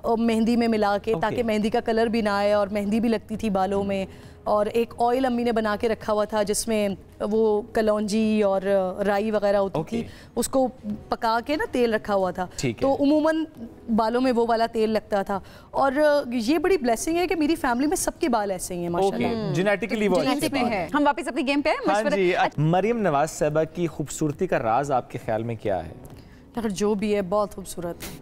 और मेहंदी में मिला के, ताकि मेहंदी का कलर भी ना आए, और मेहंदी भी लगती थी बालों में। और एक ऑयल अम्मी ने बना के रखा हुआ था जिसमें वो कलौंजी और राई वगैरह होती थी, उसको पका के ना तेल रखा हुआ था, तो उमूमन बालों में वो वाला तेल लगता था। और ये बड़ी ब्लेसिंग है कि मेरी फैमिली में सबके बाल ऐसे ही हैं माशाल्लाह। जेनेटिकली वो है। हम वापस अपनी गेम पे हैं। मरियम नवाज साहिबा की खूबसूरती का राज आपके ख्याल में क्या है? अगर जो भी है बहुत खूबसूरत है।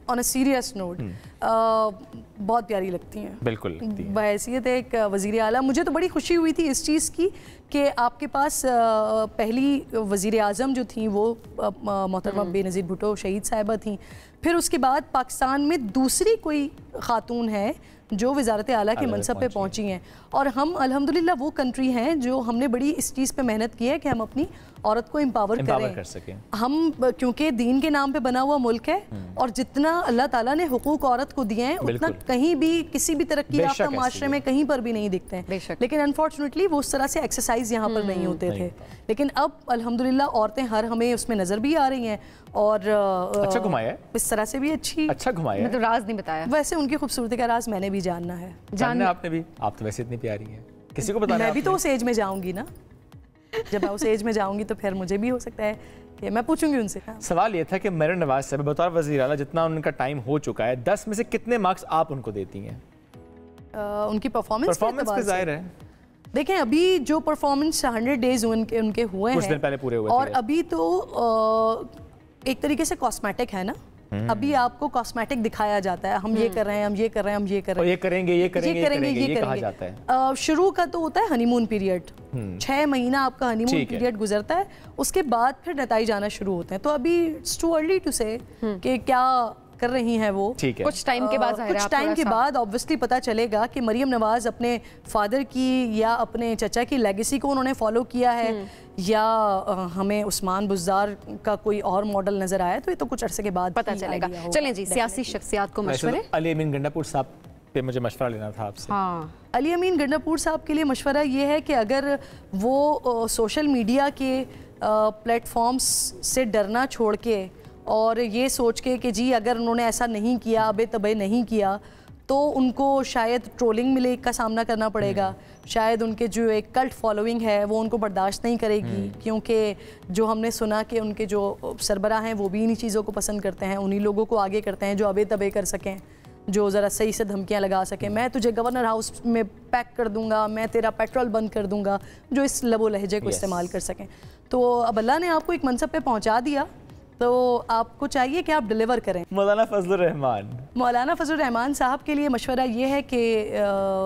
ऑन अ सीरियस नोट बहुत प्यारी लगती हैं। बिल्कुल बहैसियत एक वज़ीर आला मुझे तो बड़ी खुशी हुई थी इस चीज़ की कि आपके पास पहली वज़ीर आज़म जो थी वो मोहतरमा बेनज़ीर भुट्टो शहीद साहिबा थी। फिर उसके बाद पाकिस्तान में दूसरी कोई ख़ातून है जो वज़ारत आला के मनसब पे पहुंची हैं। और हम अल्हम्दुलिल्लाह वो कंट्री हैं जो हमने बड़ी इस चीज़ पे मेहनत की है कि हम अपनी औरत को एम्पावर कर सकें। हम क्योंकि दीन के नाम पे बना हुआ मुल्क है और जितना अल्लाह ताला ने हुकूक औरत को दिए हैं उतना कहीं भी किसी भी तरक्की याफ्ता माशरे में कहीं पर भी नहीं दिखते हैं। लेकिन अनफॉर्चुनेटली वो उस तरह से एक्सरसाइज यहाँ पर नहीं होते थे। लेकिन अब अल्हम्दुलिल्लाह औरतें हर हमें उसमें नजर भी आ रही हैं और अच्छा घुमाया इस तरह से भी अच्छा घुमाया। मतलब राज नहीं बताया। वैसे उनकी खूबसूरती का राज मैंने भी जानना है। जानना आपने भी? आप तो वैसे इतनी प्यारी हैं, किसी को बताना? मैं भी तो उस एज में जाऊंगी ना, जब मैं उस एज में जाऊंगी तो फिर मुझे भी हो सकता है कि मैं पूछूंगी उनसे। सवाल ये था कि मरियम नवाज साहब बतौर वज़ीर आला जितना उनका टाइम हो चुका है, 10 में से कितने मार्क्स आप उनको देती हैं? उनकी परफॉर्मेंस पे जाहिर है। देखें अभी जो परफॉर्मेंस 100 डेज उनके हुए हैं, कुछ दिन पहले पूरे हुए और अभी तो एक तरीके से कॉस्मेटिक है ना, अभी आपको कॉस्मेटिक दिखाया जाता है, हम ये कर रहे हैं, हम ये कर रहे हैं, हम ये कर रहे हैं, ये करेंगे, ये करेंगे, ये कहा जाता है। शुरू का तो होता है हनीमून पीरियड, 6 महीना आपका हनीमून पीरियड गुजरता है, उसके बाद फिर नताइज आना शुरू होते हैं। तो अभी इट्स टू अर्ली टू से कि क्या कर रही हैं वो। कुछ टाइम के बाद कुछ टाइम के बाद ऑब्वियसली पता चलेगा कि मरियम नवाज अपने फादर की या अपने चचा की लेगेसी को उन्होंने फॉलो किया है या हमें उस्मान बुज़दार का कोई और मॉडल नजर आया, तो ये तो कुछ अरसे के बाद पता चलेगा। चलें जी, सियासी शख्सियात को मशवरे। अली अमीन गंडापुर साहब पे मुझे मशवरा लेना था आपसे। हाँ, अली अमीन गंडापुर साहब के लिए मशवरा ये है कि अगर वो सोशल मीडिया के प्लेटफॉर्म्स से डरना छोड़ के और ये सोच के कि जी अगर उन्होंने ऐसा नहीं किया, अबे तबे नहीं किया, तो उनको शायद ट्रोलिंग मिले का सामना करना पड़ेगा, शायद उनके जो एक कल्ट फॉलोइंग है वो उनको बर्दाश्त नहीं करेगी, क्योंकि जो हमने सुना कि उनके जो सरबराह हैं वो भी इन्हीं चीज़ों को पसंद करते हैं, उन्हीं लोगों को आगे करते हैं जो अबे तबे कर सकें, जो ज़रा सही से धमकियां लगा सकें, मैं तुझे गवर्नर हाउस में पैक कर दूंगा, मैं तेरा पेट्रोल बंद कर दूंगा, जो इस लबो लहजे को इस्तेमाल कर सकें। तो अब अल्लाह ने आपको एक मनसब पे पहुँचा दिया, तो आपको चाहिए कि आप डिलीवर करें। मौलाना फजलुर रहमान साहब के लिए मशवरा ये है कि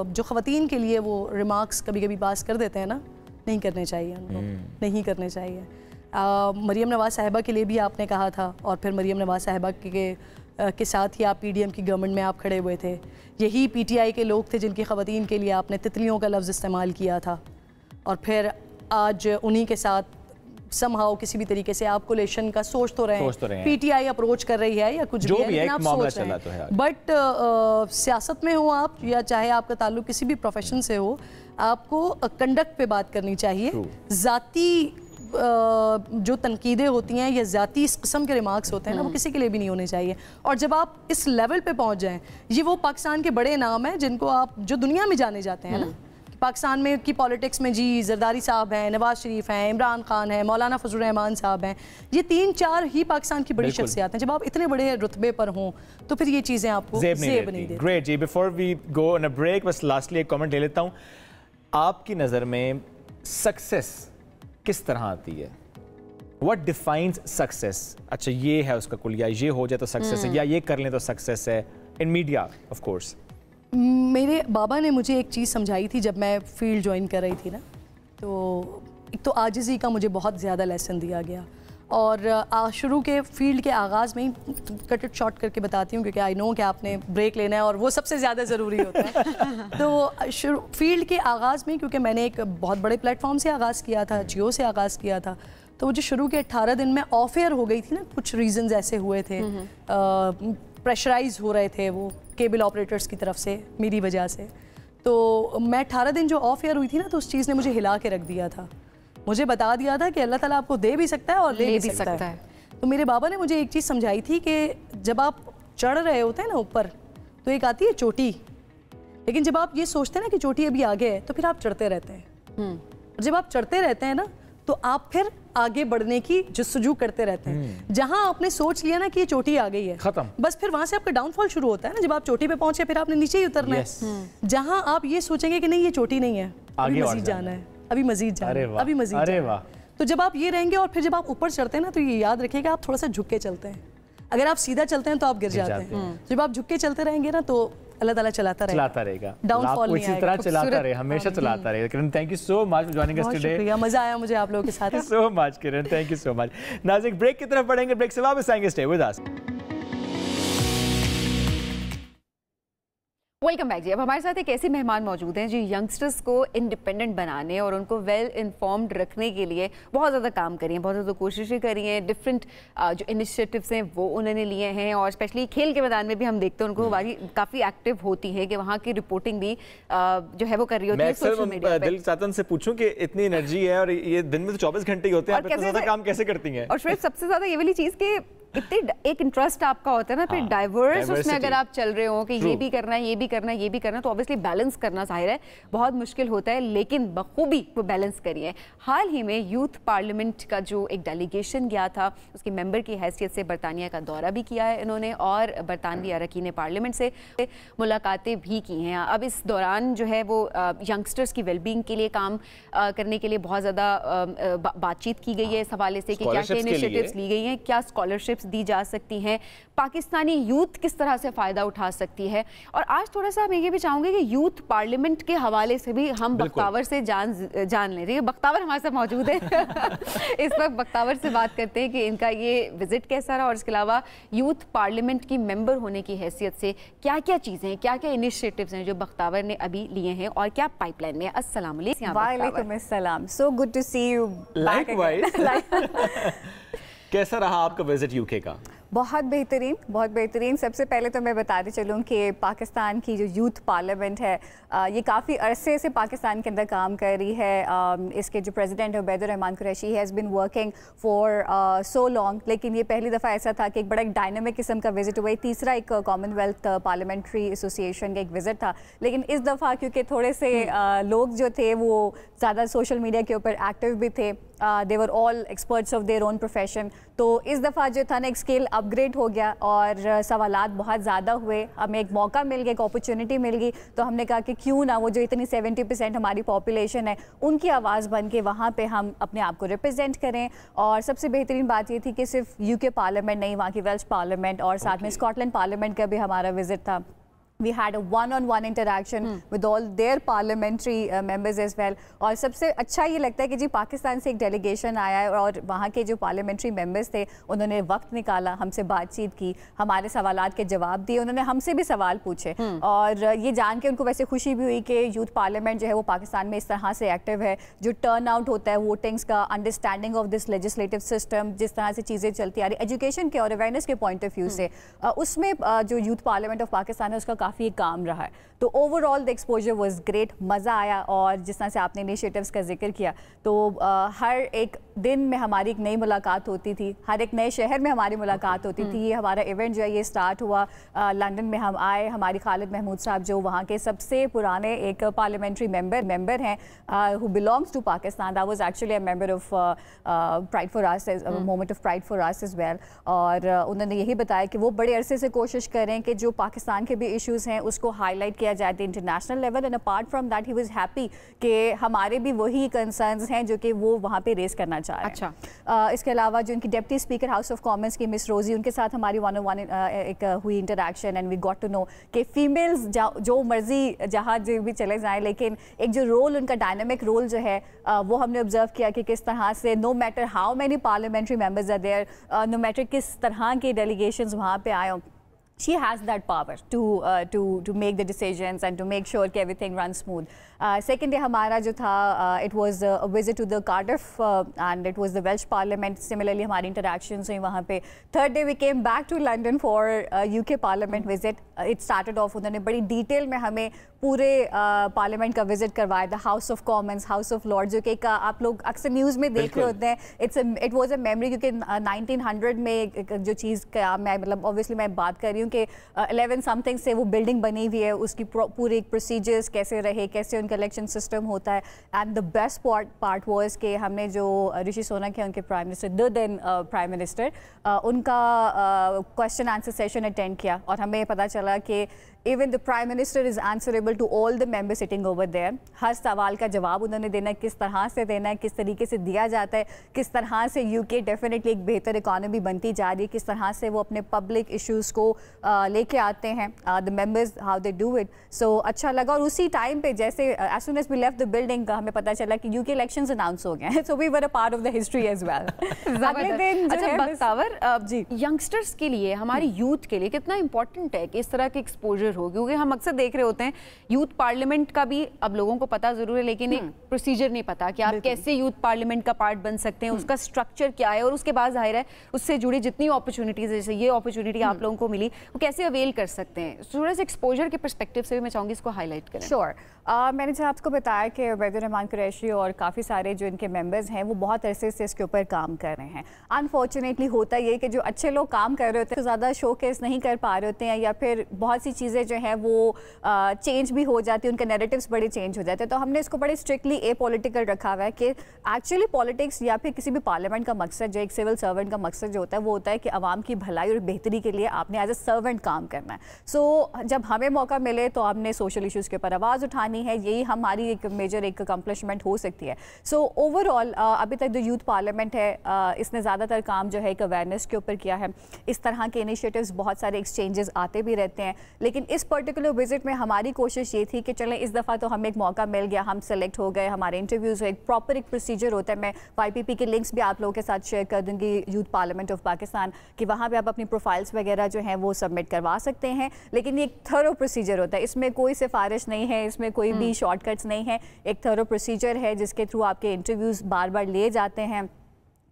जो ख़वातीन के लिए वो रिमार्क्स कभी कभी पास कर देते हैं ना, नहीं करने चाहिए उनको, नहीं करने चाहिए। मरियम नवाज साहिबा के लिए भी आपने कहा था, और फिर मरियम नवाज साहिबा के साथ ही आप PDM की गवर्नमेंट में आप खड़े हुए थे, यही PTI के लोग थे जिनकी ख़वातीन के लिए आपने तितलियों का लफ्ज़ इस्तेमाल किया था, और फिर आज उन्हीं के साथ समहाउ किसी भी तरीके से आप कोलेशन का सोच तो रहे हैं, PTI अप्रोच कर रही है या कुछ जो भी है, आप सोच रहे हैं, बट सियासत में हो आप या चाहे आपका ताल्लुक किसी भी प्रोफेशन से हो, आपको कंडक्ट पे बात करनी चाहिए। ज़ाती जो तनकीदें होती हैं या ज़ाती इस किस्म के रिमार्क्स होते हैं ना, वो किसी के लिए भी नहीं होने चाहिए। और जब आप इस लेवल पे पहुंच जाएं, ये वो पाकिस्तान के बड़े नाम हैं जिनको आप जो दुनिया में जाने जाते हैं ना, पाकिस्तान में की पॉलिटिक्स में जी जरदारी साहब हैं, नवाज शरीफ हैं, इमरान खान हैं, मौलाना फजलुर रहमान साहब हैं, ये 3-4 ही पाकिस्तान की बड़ी शख्सियत हैं। जब आप इतने बड़े रुतबे पर हों तो फिर ये चीज़ें आपको ज़ेब नहीं देती। Great ji, before we go on a break, बस लास्टली एक कमेंट ले लेता हूँ। आपकी नज़र में सक्सेस किस तरह आती है? What defines success? अच्छा ये है उसका कुलिया, ये हो जाए तो सक्सेस है, या ये कर लें तो सक्सेस है, इन मीडिया ऑफ कोर्स। मेरे बाबा ने मुझे एक चीज़ समझाई थी जब मैं फील्ड ज्वाइन कर रही थी ना, तो एक तो आजिज़ी का मुझे बहुत ज़्यादा लेसन दिया गया, और शुरू के फील्ड के आगाज़ में ही कट इट शॉर्ट करके बताती हूँ क्योंकि आई नो कि आपने ब्रेक लेना है और वो सबसे ज़्यादा ज़रूरी होता है। तो फील्ड के आगाज़ में, क्योंकि मैंने एक बहुत बड़े प्लेटफॉर्म से आगाज़ किया था, जियो से आगाज़ किया था, तो मुझे शुरू के 18 दिन में ऑफ एयर हो गई थी ना, कुछ रीजंस ऐसे हुए थे, प्रेशराइज हो रहे थे वो केबल ऑपरेटर्स की तरफ से मेरी वजह से, तो मैं 18 दिन जो ऑफ एयर हुई थी ना, तो उस चीज़ ने मुझे हिला के रख दिया था, मुझे बता दिया था कि अल्लाह ताला आपको दे भी सकता है और ले भी सकता है। तो मेरे बाबा ने मुझे एक चीज़ समझाई थी कि जब आप चढ़ रहे होते हैं ना ऊपर, तो एक आती है चोटी, लेकिन जब आप ये सोचते हैं ना कि चोटी अभी आगे है, तो फिर आप चढ़ते रहते हैं, और जब आप चढ़ते रहते हैं ना, तो आप फिर आगे बढ़ने की जुस्तजू करते रहते हैं। जहां आपने सोच लिया ना कि ये चोटी आ गई है, खत्म, बस फिर वहां से आपका डाउनफॉल शुरू होता है ना। जब आप चोटी पे पहुंचे फिर आपने नीचे ही उतरना है। जहां आप ये सोचेंगे कि नहीं ये चोटी नहीं है, अभी मजीद जाना है, अभी मजीद जाना है, अभी मजीद जाना है, तो जब आप ये रहेंगे और फिर जब आप ऊपर चढ़ते हैं ना, तो ये याद रखिएगा आप थोड़ा सा झुक के चलते हैं। अगर आप सीधा चलते हैं तो आप गिर जाते हैं, जब आप झुक के चलते रहेंगे ना, तो अल्लाह ताला चलाता रहेगा, डाउनफॉल नहीं आएगा, इसी तरह चलाता रहे, हमेशा चलाता रहेगा। Kiran, thank you so much for joining us today, शुक्रिया, मजा आया मुझे आप लोगों के साथ। So much Kiran, thank you so much. नाज़रीन, ब्रेक की तरफ बढ़ेंगे, ब्रेक से वापस आएंगे, stay with us. Welcome back जी। अब हमारे साथ एक ऐसे मेहमान मौजूद हैं जो यंगस्टर्स को इंडिपेंडेंट बनाने और उनको वेल इन्फॉर्म्ड रखने के लिए बहुत ज़्यादा काम करी हैं, बहुत ज़्यादा कोशिशें करी हैं, डिफरेंट जो इनिशिएटिव्स हैं वो उन्होंने लिए हैं, और स्पेशली खेल के मैदान में भी हम देखते हैं उनको काफ़ी एक्टिव होती है कि वहाँ की रिपोर्टिंग भी जो है वो कर रही होती है सोशल मीडिया पे। दिल चाहता से पूछूं कि इतनी एनर्जी है और ये दिन में तो 24 घंटे ही होते हैं, आप इतना ज़्यादा काम कैसे करती हैं? और शायद सबसे ज़्यादा ये वाली चीज़ कि इतने एक इंटरेस्ट आपका होता है ना, फिर डाइवर्स उसमें अगर आप चल रहे हो कि ये भी करना है, ये भी करना है, ये भी करना है, तो ऑब्वियसली बैलेंस करना जाहिर है बहुत मुश्किल होता है, लेकिन बखूबी वो बैलेंस करिए। हाल ही में यूथ पार्लियामेंट का जो एक डेलीगेशन गया था, उसके मेंबर की हैसियत से बरतानिया का दौरा भी किया है इन्होंने, और बरतानवी अरकान पार्लियामेंट से मुलाकातें भी की हैं। अब इस दौरान जो है वो यंगस्टर्स की वेलबींग के लिए काम करने के लिए बहुत ज़्यादा बातचीत की गई है इस हवाले से कि क्या क्या इनिशिएटिव्स ली गई हैं, क्या स्कॉलरशिप्स हेल्प्स दी जा सकती हैं, पाकिस्तानी यूथ किस तरह से फ़ायदा उठा सकती है। और आज थोड़ा सा मैं ये भी चाहूँगी कि यूथ पार्लियामेंट के हवाले से भी हम बख्तावर से जान ले रही है। बख्तावर हमारे साथ मौजूद है इस वक्त बख्तावर से बात करते हैं कि इनका ये विजिट कैसा रहा और इसके अलावा यूथ पार्लियामेंट की मेंबर होने की हैसियत से क्या क्या चीज़ें हैं, क्या क्या इनिशिएटिव्स हैं जो बख्तावर ने अभी लिए हैं और क्या पाइपलाइन में है। अस्सलाम वालेकुम। So good to see you. कैसा रहा आपका विजिट यूके का? बहुत बेहतरीन, बहुत बेहतरीन। सबसे पहले तो मैं बताते चलूँ कि पाकिस्तान की जो यूथ पार्लियामेंट है ये काफ़ी अरसे से पाकिस्तान के अंदर काम कर रही है। इसके जो प्रेसिडेंट है Ubaidur Rahman Qureshi has been working for so long, लेकिन ये पहली दफ़ा ऐसा था कि एक बड़ा एक डायनामिक किस्म का विजिट हुआ। तीसरा एक कॉमनवेल्थ पार्लियामेंट्री एसोसिएशन का एक विजिट था, लेकिन इस दफ़ा क्योंकि थोड़े से लोग जो थे वो ज़्यादा सोशल मीडिया के ऊपर एक्टिव भी थे, they were all experts of their own profession, तो इस दफ़ा जो था ना एक स्केल अपग्रेड हो गया और सवालात बहुत ज़्यादा हुए। हमें एक मौका मिल गया, एक अपॉर्चुनिटी मिल गई, तो हमने कहा कि क्यों ना वो जो इतनी 70% हमारी पॉपुलेशन है उनकी आवाज़ बन के वहाँ पे हम अपने आप को रिप्रेजेंट करें। और सबसे बेहतरीन बात ये थी कि सिर्फ यूके पार्लियामेंट नहीं, वहाँ की वेल्श पार्लियामेंट और साथ में स्कॉटलैंड पार्लियामेंट का भी हमारा विजिट था। We had a one-on-one interaction with all their parliamentary members as well. और सबसे अच्छा ये लगता है कि जी पाकिस्तान से एक डेलीगेशन आया है और वहाँ के जो पार्लियामेंट्री मेंबर्स थे उन्होंने वक्त निकाला, हमसे बातचीत की, हमारे सवालात के जवाब दिए, उन्होंने हमसे भी सवाल पूछे। और ये जान के उनको वैसे खुशी भी हुई कि यूथ पार्लियामेंट जो है वो पाकिस्तान में इस तरह से एक्टिव है। जो टर्न आउट होता है वोटिंग्स का, understanding of this legislative system, जिस तरह से चीज़ें चलती आ रही एजुकेशन के और अवेयरनेस के पॉइंट ऑफ व्यू से, उसमें जो यूथ पार्लियामेंट ऑफ पाकिस्तान है उसका काफ़ी काम रहा है। तो overall the exposure was great, मज़ा आया। और जिस तरह से आपने इनिशिएटिव्स का जिक्र किया, तो हर एक दिन में हमारी एक नई मुलाकात होती थी, हर एक नए शहर में हमारी मुलाकात होती थी। ये हमारा इवेंट जो है ये स्टार्ट हुआ लंदन में, हम आए, हमारी खालिद महमूद साहब जो वहाँ के सबसे पुराने एक पार्लियामेंट्री मेंबर हैं who belongs to Pakistan, that was actually a member of pride for us, moment of pride for us as well. और उन्होंने यही बताया कि वो बड़े अरसे से कोशिश करें कि जो पाकिस्तान के भी इश्यूज़ हैं उसको हाईलाइट किया जाए international level. And apart from that he was happy कि हमारे भी वही कंसर्न्स हैं जो कि वो वहाँ पे रेस करना चाह रहे हैं। अच्छा। इसके अलावा जो उनकी deputy speaker house of commons की मिस रोजी, उनके साथ हमारी वन-ऑन-वन एक हुई interaction and we got to know कि फीमेल्स जो मर्जी जहाँ जो भी चले जाएँ, लेकिन एक जो रोल उनका डायनामिक रोल जो है वो हमने ऑब्जर्व किया कि किस तरह से no matter how many parliamentary members are there, no matter किस तरह के डेलीगेशंस वहाँ पे आए हों, she has that power to make the decisions and to make sure that everything runs smooth. Second day हमारा जो था it was a visit to the Cardiff and it was the Welsh Parliament. Similarly हमारी interactions हुई वहाँ पे. Third day we came back to London for UK Parliament visit. It started off उन्होंने बड़ी detail में हमें पूरे पार्लियामेंट का विजिट करवाया, the house of commons, house of lords, जो कि आप लोग अक्सर न्यूज़ में देख रहे होते हैं। इट वाज अ मेमोरी, क्योंकि 1900 में जो चीज़ का मैं मतलब ऑब्वियसली मैं बात कर रही हूँ कि 11 समथिंग से वो बिल्डिंग बनी हुई है, उसकी पूरी प्रोसीजर्स कैसे रहे, कैसे उनका इलेक्शन सिस्टम होता है। And the best part was कि हमने जो ऋषि सुनक है उनके prime minister, the then prime minister, उनका क्वेश्चन आंसर सेशन अटेंड किया और हमें पता चला कि even the prime minister is answerable to all the members sitting over there. हर सवाल का जवाब उन्होंने देना है, किस तरह से देना है, किस तरीके से दिया जाता है, किस तरह से यूके डेफिनेटली एक बेहतर इकॉनमी बनती जा रही है, किस तरह से वो अपने पब्लिक इश्यूज़ को लेके आते हैं, the members how they do it. So अच्छा लगा। और उसी टाइम पे जैसे as soon as we left the building हमें पता चला कि यूके इलेक्शंस अनाउंस हो गए हैं, so we were a part of the history as well. अगले दिन बख्तावर जी यंगस्टर्स के लिए, हमारी यूथ के लिए कितना इंपॉर्टेंट है कि इस तरह के एक्सपोजर हो, क्योंकि हम अक्सर देख रहे होते हैं यूथ पार्लियामेंट का भी अब लोगों को पता जरूर है, लेकिन एक प्रोसीजर नहीं पता कि आप कैसे यूथ पार्लियामेंट का पार्ट बन सकते हैं, उसका स्ट्रक्चर क्या है, और उसके बाद जाहिर है उससे जुड़ी जितनी अपॉर्चुनिटीज है, जैसे ये अपॉर्चुनिटी आप लोगों को मिली, वो कैसे अवेल कर सकते हैं। थोड़ा सा एक्सपोजर के पर्सपेक्टिव से भी मैं चाहूँगी इसको हाईलाइट करें। श्योर। मैंने जब आपको बताया कि उबैदुर रहमान कुरैशी और काफ़ी सारे जो इनके मेंबर्स हैं वो बहुत अरसे से इसके ऊपर काम कर रहे हैं। अनफॉर्चुनेटली होता ये कि जो अच्छे लोग काम कर रहे होते हैं तो ज़्यादा शोकेस नहीं कर पा रहे होते हैं, या फिर बहुत सी चीज़ें जो हैं वो चेंज भी हो जाती है, उनके नैरेटिव्स बड़े चेंज हो जाते हैं। तो हमने इसको बड़े स्ट्रिक्टली एपॉलिटिकल रखा हुआ है कि एक्चुअली पॉलिटिक्स या फिर किसी भी पार्लियामेंट का मकसद, जो एक सिविल सर्वेंट का मकसद जो होता है वो होता है कि आवाम की भलाई और बेहतरी के लिए आपने एज अ रिलेवेंट काम करना है। सो जब हमें मौका मिले तो हमने सोशल इश्यूज़ के ऊपर आवाज़ उठानी है, यही हमारी एक मेजर एक अकम्पलिशमेंट हो सकती है। सो ओवरऑल अभी तक जो यूथ पार्लियामेंट है इसने ज़्यादातर काम जो है एक अवेयरनेस के ऊपर किया है। इस तरह के इनिशिएटिव्स बहुत सारे एक्सचेंजेस आते भी रहते हैं, लेकिन इस पर्टिकुलर विजिट में हमारी कोशिश ये थी कि चलें इस दफ़ा तो हमें एक मौका मिल गया, हम सेलेक्ट हो गए, हमारे इंटरव्यूज़ एक प्रॉपर एक प्रोसीजर होता है। मैं YPP के लिंक्स भी आप लोगों के साथ शेयर कर दूँगी, यूथ पार्लियामेंट ऑफ पाकिस्तान, कि वहाँ पर आप अपनी प्रोफाइल्स वगैरह जो हैं वो सबमिट करवा सकते हैं। लेकिन ये एक थरो प्रोसीजर होता है, इसमें कोई सिफारिश नहीं है, इसमें कोई भी शॉर्टकट्स नहीं है, एक थरो प्रोसीजर है जिसके थ्रू आपके इंटरव्यूज़ बार बार लिए जाते हैं।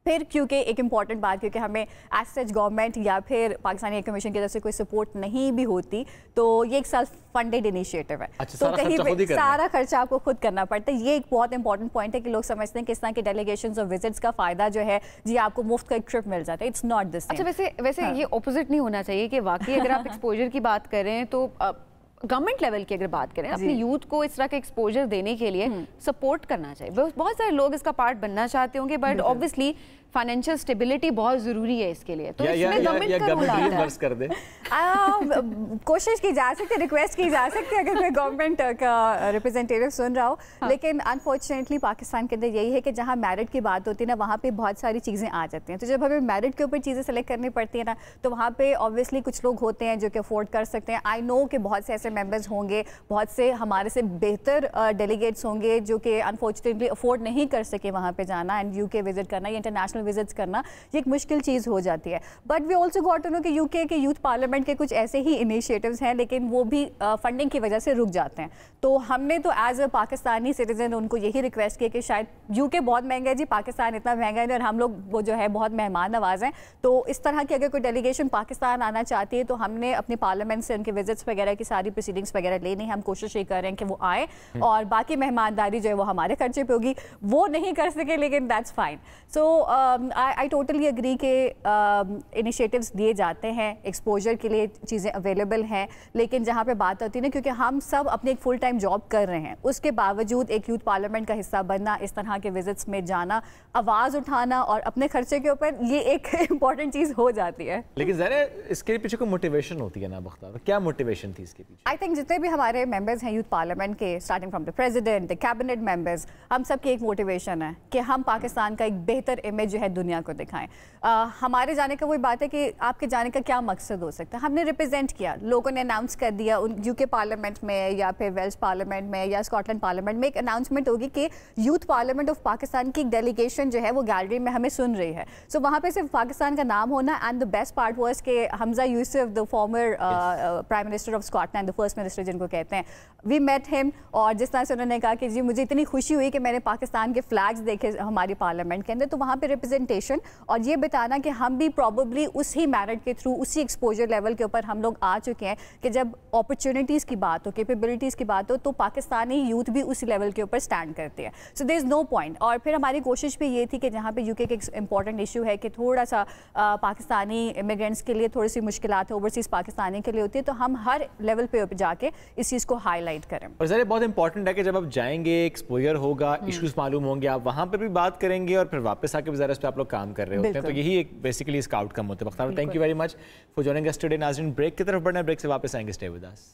फिर क्योंकि एक इम्पॉर्टेंट बात, क्योंकि हमें एज सच गवर्नमेंट या फिर पाकिस्तानी कमीशन की तरफ से कोई सपोर्ट नहीं भी होती, तो ये एक सेल्फ फंडेड इनिशिएटिव है। अच्छा, तो कहीं पे सारा खर्चा आपको खुद करना पड़ता है। ये एक बहुत इंपॉर्टेंट पॉइंट है कि लोग समझते हैं कि इस तरह के डेलीगेशंस और विजिट्स का फायदा जो है जी आपको मुफ्त का एक ट्रिप मिल जाता है। It's not this. अच्छा, वैसे ये ऑपोजिट नहीं होना चाहिए कि वाकई अगर आप एक्सपोजर की बात करें तो गवर्नमेंट लेवल की अगर बात करें, अपनी यूथ को इस तरह का एक्सपोजर देने के लिए सपोर्ट करना चाहिए। बहुत सारे लोग इसका पार्ट बनना चाहते होंगे, बट ऑब्वियसली फाइनेंशियल स्टेबिलिटी बहुत जरूरी है इसके लिए, तो इसमें गवर्नमेंट कर दे। कोशिश की जा सकती है, रिक्वेस्ट की जा सकती है अगर कोई गवर्नमेंट का रिप्रेजेंटेटिव सुन रहा हो। लेकिन अनफॉर्चुनेटली पाकिस्तान के अंदर यही है कि जहाँ मेरिट की बात होती है ना, वहाँ पे बहुत सारी चीज़ें आ जाती हैं। तो जब हमें मेरिट के ऊपर चीज़ें सेलेक्ट करनी पड़ती है ना, तो वहाँ पे ऑब्वियसली कुछ लोग होते हैं जो कि अफोर्ड कर सकते हैं। आई नो कि बहुत से ऐसे मेंबर्स होंगे, बहुत से हमारे से बेहतर डेलीगेट्स होंगे जो कि अनफॉर्चुनेटली अफोर्ड नहीं कर सके वहाँ पे जाना एंड UK विजिट करना या इंटरनेशनल विजिट्स करना, ये एक मुश्किल चीज़ हो जाती है। But we also got to know कि UK के यूथ पार्लियामेंट के कुछ ऐसे ही इनिशिएटिव्स हैं, लेकिन वो भी फंडिंग की वजह से रुक जाते हैं। तो हमने तो एज अ पाकिस्तानी सिटीजन उनको यही रिक्वेस्ट किया कि शायद UK बहुत महंगा है जी, पाकिस्तान इतना महंगा है और हम लोग वो जो है बहुत मेहमान नवाज हैं, तो इस तरह की अगर कोई डेलीगेशन पाकिस्तान आना चाहती है तो हमने अपने पार्लियामेंट से उनके विजिट्स वगैरह की सारी प्रोसीडिंग्स वगैरह लेनी है। हम कोशिश ये कर रहे हैं कि वो आए और बाकी मेहमानदारी जो है वो हमारे खर्चे पे होगी। वो नहीं कर सके लेकिन that's fine. So I totally agree के इनिशिएटिव्स दिए जाते हैं, एक्सपोजर के लिए चीज़ें अवेलेबल हैं, लेकिन जहाँ पे बात होती है ना, क्योंकि हम सब अपनी एक फुल टाइम जॉब कर रहे हैं, उसके बावजूद एक यूथ पार्लियामेंट का हिस्सा बनना, इस तरह के विजिट्स में जाना, आवाज़ उठाना और अपने खर्चे के ऊपर, ये एक इंपॉर्टेंट चीज़ हो जाती है। लेकिन ज़रा इसके पीछे कोई मोटिवेशन होती है ना बख्तार, क्या मोटिवेशन थी इसके पीछे? आई थिंक जितने भी हमारे मेंबर्स हैं यूथ पार्लियामेंट के, starting from the president, the cabinet members, हम सब की एक मोटिवेशन है कि हम पाकिस्तान का एक बेहतर इमेज जो है दुनिया को दिखाएं। हमारे जाने का वही बात है कि आपके जाने का क्या मकसद हो सकता है। हमने रिप्रेजेंट किया, लोगों ने अनाउंस कर दिया UK पार्लियामेंट में या फिर वेल्स पार्लियामेंट में या स्कॉटलैंड पार्लियामेंट में एक अनाउंसमेंट होगी कि यूथ पार्लियामेंट ऑफ पाकिस्तान की एक डेलीगेशन जो है वो गैलरी में हमें सुन रही है। सो वहाँ पे सिर्फ पाकिस्तान का नाम होना, and the best part was कि Humza Yousaf, the former prime minister of Scotland, the first minister जिनको कहते हैं, वी मेट हिम, और जिस तरह से उन्होंने कहा कि जी मुझे इतनी खुशी हुई कि मैंने पाकिस्तान के फ्लैग्स देखे हमारी पार्लियामेंट के अंदर, तो वहाँ पे रिप्रेजेंटेशन और ये बताना कि हम भी प्रॉबली उसी मेरिट के थ्रू, उसी एक्सपोजर लेवल के ऊपर हम लोग आ चुके हैं कि जब अपॉर्चुनिटीज़ की बात हो, कैपेबिलिटीज़ की बात हो, तो पाकिस्तानी यूथ भी उसी लेवल के ऊपर स्टैंड करते हैं। So there is no point. और फिर हमारी कोशिश भी ये थी कि जहाँ पे UK के एक इंपॉर्टेंट इशू है कि थोड़ा सा पाकिस्तानी इमिग्रेंट्स के लिए थोड़ी सी मुश्किलात है, ओवरसीज़ पाकिस्तानी के लिए होती है, तो हम हर लेवल पे जाके इस चीज़ को हाईलाइट करें। और ज़रा बहुत इंपॉर्टेंट है कि जब आप जाएंगे, एक्सपोजर होगा, इश्यूज मालूम होंगे, आप वहाँ पर भी बात करेंगे और फिर वापस आके ज़रा इस पर आप लोग काम कर रहे होते हैं, तो यही एक बेसिकली इसका आउटकम होता है। Bakhtar, thank you very much for joining us today. नाज़रीन, ब्रेक की तरफ बढ़ना है, ब्रेक से वापस आएंगे, stay with us.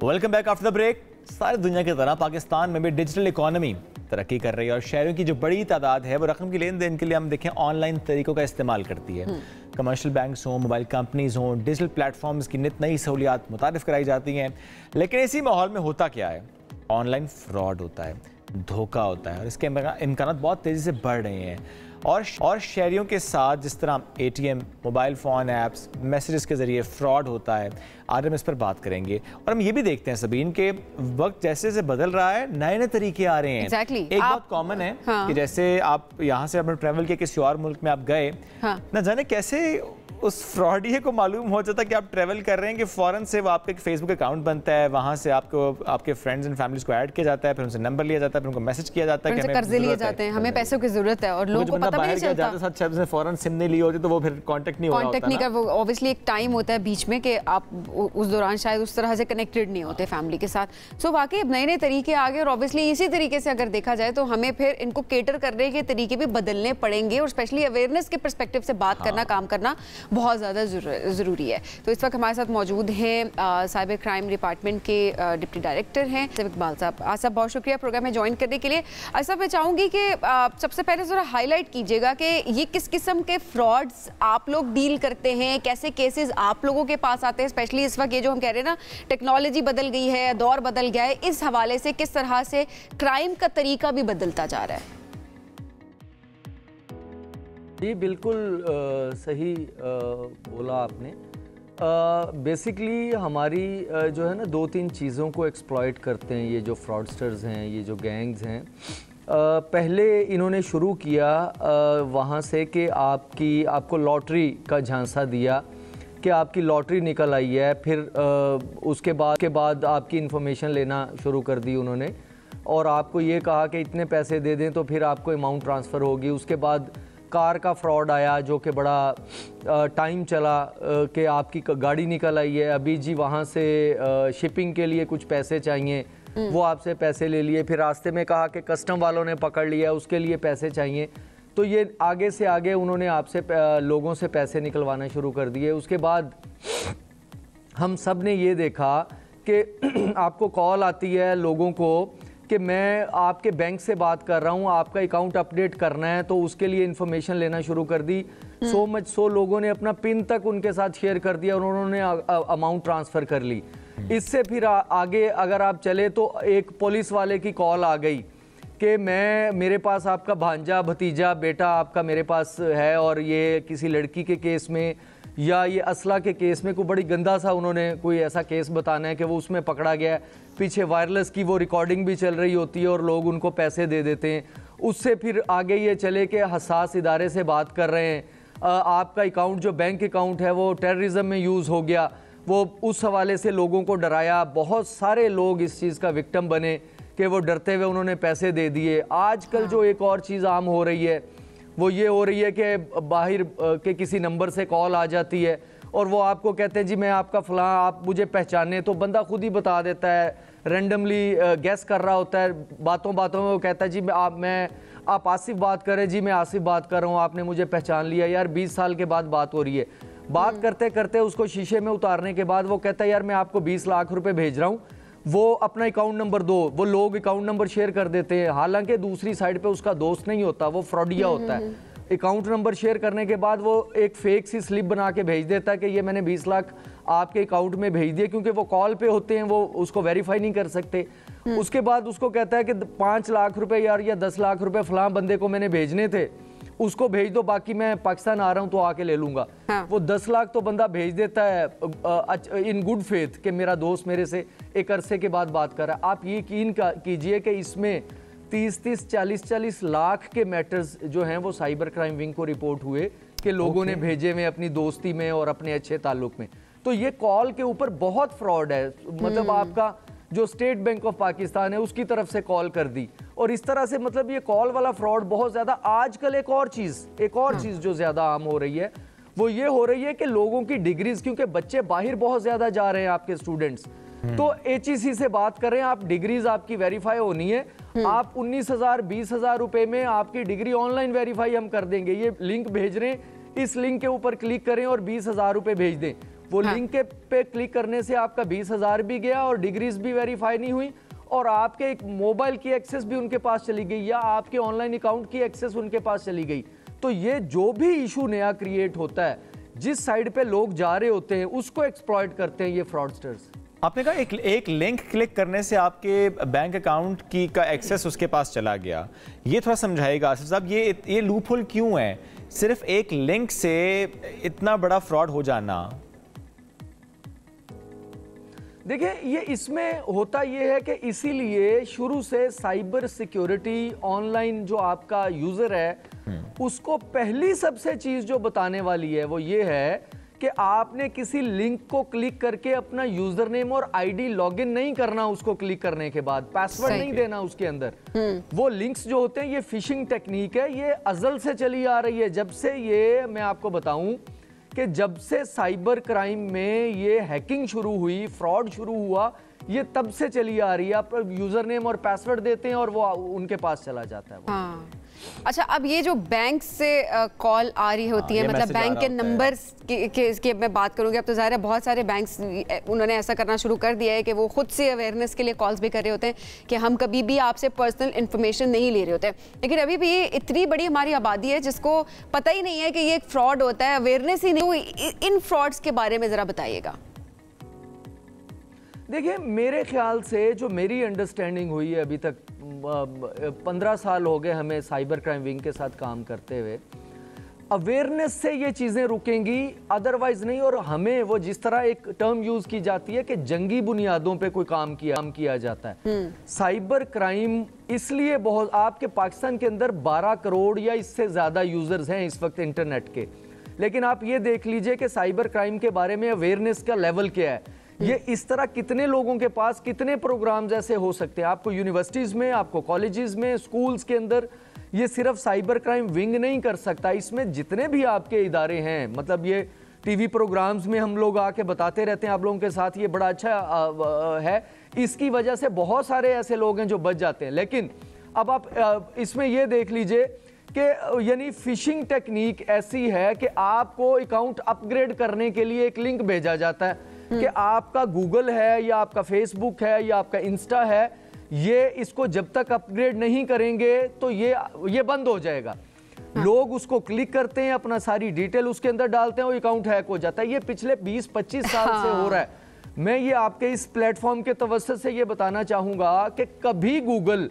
Welcome back after the break. सारी दुनिया की तरह पाकिस्तान में भी डिजिटल इकोनॉमी तरक्की कर रही है और शहरों की जो बड़ी तादाद है वो रकम की लेन देन के लिए हम देखें ऑनलाइन तरीकों का इस्तेमाल करती है। कमर्शियल बैंक्स हों, मोबाइल कंपनीज हों, डिजिटल प्लेटफॉर्म्स की नित नई सहूलियात मुतारिफ कराई जाती हैं। लेकिन इसी माहौल में होता क्या है? ऑनलाइन फ्रॉड होता है, धोखा होता है और इसके इम्कानात बहुत तेज़ी से बढ़ रहे हैं। और शहरियों के साथ जिस तरह ATM, mobile phone apps, messages के ज़रिए फ्रॉड होता है, आज हम इस पर बात करेंगे। और हम ये भी देखते हैं सबीन के वक्त जैसे जैसे बदल रहा है, नए नए तरीके आ रहे हैं। एक बहुत कॉमन है कि जैसे आप यहाँ से अपने ट्रैवल के किसी और मुल्क में आप गए, ना जाने कैसे उस फ्रॉडिये को मालूम हो जाता कि आप ट्रैवल कर रहे हैं कि फ़ौरन से वो आपका एक फेसबुक अकाउंट बनता है, वहाँ से आपको आपके फ्रेंड्स एंड फैमिलीज को ऐड किया जाता है, फिर उनसे नंबर लिया जाता है, फिर उनको मैसेज किया जाता है कि हमें कर्जे लिए जाते हैं, हमें पैसों की जरूरत है और लोगों को पता भी नहीं चलता। साथ शायद उसने फ़ौरन सिम नहीं ली होती तो वो फिर कांटेक्ट नहीं हो रहा होता ना। वो ऑब्वियसली एक टाइम होता है बीच में कि आप उस दौरान शायद उस तरह से कनेक्टेड नहीं होते फैमिली के साथ। सो वाकई अब नए नए तरीके आ गए और ऑब्वियसली इसी तरीके से अगर देखा जाए तो हमें फिर इनको केटर करने के तरीके भी बदलने पड़ेंगे और स्पेशली अवेयरनेस के पर्सपेक्टिव से बात करना, काम करना बहुत ज़्यादा ज़रूरी है। तो इस वक्त हमारे साथ मौजूद हैं साइबर क्राइम डिपार्टमेंट के डिप्टी डायरेक्टर हैं इकबाल साहब। आसिफ, बहुत शुक्रिया प्रोग्राम में ज्वाइन करने के लिए। आसिफ, मैं चाहूँगी कि सबसे पहले ज़रा हाईलाइट कीजिएगा कि ये किस किस्म के फ्रॉड्स आप लोग डील करते हैं, कैसे केसेस आप लोगों के पास आते हैं, स्पेशली इस वक्त ये जो हम कह रहे हैं ना टेक्नोलॉजी बदल गई है, दौर बदल गया है, इस हवाले से किस तरह से क्राइम का तरीका भी बदलता जा रहा है? जी बिल्कुल सही बोला आपने। बेसिकली हमारी जो है ना 2-3 चीज़ों को एक्सप्लॉइट करते हैं ये जो फ्रॉडस्टर्स हैं, ये जो गैंग्स हैं। पहले इन्होंने शुरू किया वहाँ से कि आपको लॉटरी का झांसा दिया कि आपकी लॉटरी निकल आई है, फिर उसके बाद आपकी इन्फॉर्मेशन लेना शुरू कर दी उन्होंने और आपको ये कहा कि इतने पैसे दे दें तो फिर आपको अमाउंट ट्रांसफ़र होगी। उसके बाद कार का फ्रॉड आया जो कि बड़ा टाइम चला कि आपकी गाड़ी निकल आई है, अभी जी वहाँ से शिपिंग के लिए कुछ पैसे चाहिए, वो आपसे पैसे ले लिए, फिर रास्ते में कहा कि कस्टम वालों ने पकड़ लिया, उसके लिए पैसे चाहिए। तो ये आगे से आगे उन्होंने आपसे लोगों से पैसे निकलवाना शुरू कर दिए। उसके बाद हम सब ने ये देखा कि आपको कॉल आती है लोगों को कि मैं आपके बैंक से बात कर रहा हूँ, आपका अकाउंट अपडेट करना है, तो उसके लिए इन्फॉर्मेशन लेना शुरू कर दी। सो लोगों ने अपना पिन तक उनके साथ शेयर कर दिया और उन्होंने अमाउंट ट्रांसफ़र कर ली। इससे फिर आगे अगर आप चले तो एक पुलिस वाले की कॉल आ गई कि मेरे पास आपका भांजा, भतीजा, बेटा आपका मेरे पास है और ये किसी लड़की के केस में या ये असला के केस में कोई बड़ी गंदा सा उन्होंने कोई ऐसा केस बताना है कि वो उसमें पकड़ा गया है, पीछे वायरलेस की वो रिकॉर्डिंग भी चल रही होती है और लोग उनको पैसे दे देते हैं। उससे फिर आगे ये चले कि हसास इदारे से बात कर रहे हैं, आपका अकाउंट जो बैंक अकाउंट है वो टेररिज्म में यूज़ हो गया, वो उस हवाले से लोगों को डराया। बहुत सारे लोग इस चीज़ का विक्टिम बने कि वो डरते हुए उन्होंने पैसे दे दिए। आजकल जो एक और चीज़ आम हो रही है वो ये हो रही है कि बाहर के किसी नंबर से कॉल आ जाती है और वो आपको कहते हैं जी मैं आपका फ़लाँ, आप मुझे पहचाने, तो बंदा खुद ही बता देता है, रैंडमली गैस कर रहा होता है, बातों बातों में वो कहता है जी आप आसिफ बात कर रहे हैं, जी मैं आसिफ बात कर रहा हूँ, आपने मुझे पहचान लिया। यार 20 साल के बाद बात हो रही है। बात करते करते उसको शीशे में उतारने के बाद वो कहता है यार मैं आपको 20 लाख रुपए भेज रहा हूँ, वो अपना अकाउंट नंबर दो, वो लोग अकाउंट नंबर शेयर कर देते हैं, हालांकि दूसरी साइड पे उसका दोस्त नहीं होता, वो फ्रॉडिया होता है। अकाउंट नंबर शेयर करने के बाद वो एक फेक सी स्लिप बना के भेज देता है कि ये मैंने 20 लाख आपके अकाउंट में भेज दिए, क्योंकि वो कॉल पे होते हैं, वो उसको वेरीफाई नहीं कर सकते। उसके बाद उसको कहता है कि 5 लाख रुपए यार या 10 लाख रुपए फलां बंदे को मैंने भेजने थे, उसको भेज दो, बाकी मैं पाकिस्तान आ रहा हूँ तो आके ले लूंगा। हाँ। वो 10 लाख तो बंदा भेज देता है इन गुड फेथ कि मेरा दोस्त मेरे से एक अरसे के बाद बात कर रहा है। आप ये यकीन कीजिए कि इसमें 30-30, 40-40 लाख के मैटर्स जो हैं वो साइबर क्राइम विंग को रिपोर्ट हुए कि लोगों ने भेजे में अपनी दोस्ती में और अपने अच्छे ताल्लुक में। तो ये कॉल के ऊपर बहुत फ्रॉड है, मतलब आपका जो स्टेट बैंक ऑफ पाकिस्तान है उसकी तरफ से कॉल कर दी और इस तरह से, मतलब ये कॉल वाला फ्रॉड बहुत ज्यादा। आजकल एक और चीज जो ज्यादा आम हो रही है वो ये हो रही है कि लोगों की डिग्रीज, क्योंकि बच्चे बाहर बहुत ज्यादा जा रहे हैं आपके स्टूडेंट्स, तो HEC से बात कर रहे हैं, आप डिग्रीज आपकी वेरीफाई होनी है, आप 19,000 20,000 रुपए में आपकी डिग्री ऑनलाइन वेरीफाई हम कर देंगे, ये लिंक भेज रहे हैं, इस लिंक के ऊपर क्लिक करें और 20,000 रुपए भेज दें। वो लिंक के पे क्लिक करने से आपका 20,000 भी गया और डिग्रीज भी वेरीफाई नहीं हुई और आपके एक मोबाइल की एक्सेस भी उनके पास चली गई या आपके ऑनलाइन अकाउंट की एक्सेस उनके पास चली गई। तो ये जो भी इशू नया क्रिएट होता है, जिस साइड पे लोग जा रहे होते हैं उसको एक्सप्लॉइट करते हैं ये फ्रॉडस्टर्स। आपने कहा एक लिंक क्लिक करने से आपके बैंक अकाउंट की का एक्सेस उसके पास चला गया, ये थोड़ा समझाइएगा आसिफ साहब, ये लूपहोल क्यों है? सिर्फ एक लिंक से इतना बड़ा फ्रॉड हो जाना? देखिए ये इसमें होता ये है कि इसीलिए शुरू से साइबर सिक्योरिटी, ऑनलाइन जो आपका यूज़र है उसको पहली सबसे चीज जो बताने वाली है वो ये है कि आपने किसी लिंक को क्लिक करके अपना यूजर नेम और आईडी लॉगिन नहीं करना, उसको क्लिक करने के बाद पासवर्ड नहीं देना उसके अंदर। वो लिंक्स जो होते हैं ये फिशिंग टेक्निक है, ये अजल से चली आ रही है। जब से ये मैं आपको बताऊं कि जब से साइबर क्राइम में ये हैकिंग शुरू हुई, फ्रॉड शुरू हुआ, ये तब से चली आ रही है। आप यूजर नेम और पासवर्ड देते हैं और वो उनके पास चला जाता है वो। हाँ। अच्छा, अब ये जो बैंक से कॉल आ रही होती है, मतलब बैंक के नंबर की मैं बात करूंगी। अब तो ज़ाहिर है बहुत सारे बैंक्स उन्होंने ऐसा करना शुरू कर दिया है कि वो खुद से अवेयरनेस के लिए कॉल्स भी कर रहे होते हैं कि हम कभी भी आपसे पर्सनल इन्फॉर्मेशन नहीं ले रहे होते। लेकिन अभी भी इतनी बड़ी हमारी आबादी है जिसको पता ही नहीं है कि ये एक फ्रॉड होता है, अवेयरनेस ही नहीं। इन फ्रॉड्स के बारे में ज़रा बताइएगा। देखिए, मेरे ख्याल से जो मेरी अंडरस्टैंडिंग हुई है अभी तक, 15 साल हो गए हमें साइबर क्राइम विंग के साथ काम करते हुए, अवेयरनेस से ये चीज़ें रुकेंगी, अदरवाइज नहीं। और हमें वो जिस तरह एक टर्म यूज़ की जाती है कि जंगी बुनियादों पे कोई काम किया जाता है। साइबर क्राइम इसलिए बहुत, आपके पाकिस्तान के अंदर 12 करोड़ या इससे ज़्यादा यूज़र्स हैं इस वक्त इंटरनेट के, लेकिन आप ये देख लीजिए कि साइबर क्राइम के बारे में अवेयरनेस का लेवल क्या है। ये इस तरह कितने लोगों के पास कितने प्रोग्राम्स ऐसे हो सकते हैं, आपको यूनिवर्सिटीज़ में, आपको कॉलेजेस में, स्कूल्स के अंदर। ये सिर्फ साइबर क्राइम विंग नहीं कर सकता, इसमें जितने भी आपके इदारे हैं, मतलब ये टीवी प्रोग्राम्स में हम लोग आके बताते रहते हैं आप लोगों के साथ, ये बड़ा अच्छा है। इसकी वजह से बहुत सारे ऐसे लोग हैं जो बच जाते हैं। लेकिन अब आप इसमें ये देख लीजिए कि यानी फिशिंग टेक्निक ऐसी है कि आपको अकाउंट अपग्रेड करने के लिए एक लिंक भेजा जाता है कि आपका गूगल है या आपका फेसबुक है या आपका इंस्टा है, ये इसको जब तक अपग्रेड नहीं करेंगे तो ये बंद हो जाएगा। लोग उसको क्लिक करते हैं, अपना सारी डिटेल उसके अंदर डालते हैं, वो अकाउंट हैक हो जाता है। ये पिछले 20-25 साल से हो रहा है। मैं ये आपके इस प्लेटफॉर्म के तवज्जुह से ये बताना चाहूंगा कि कभी गूगल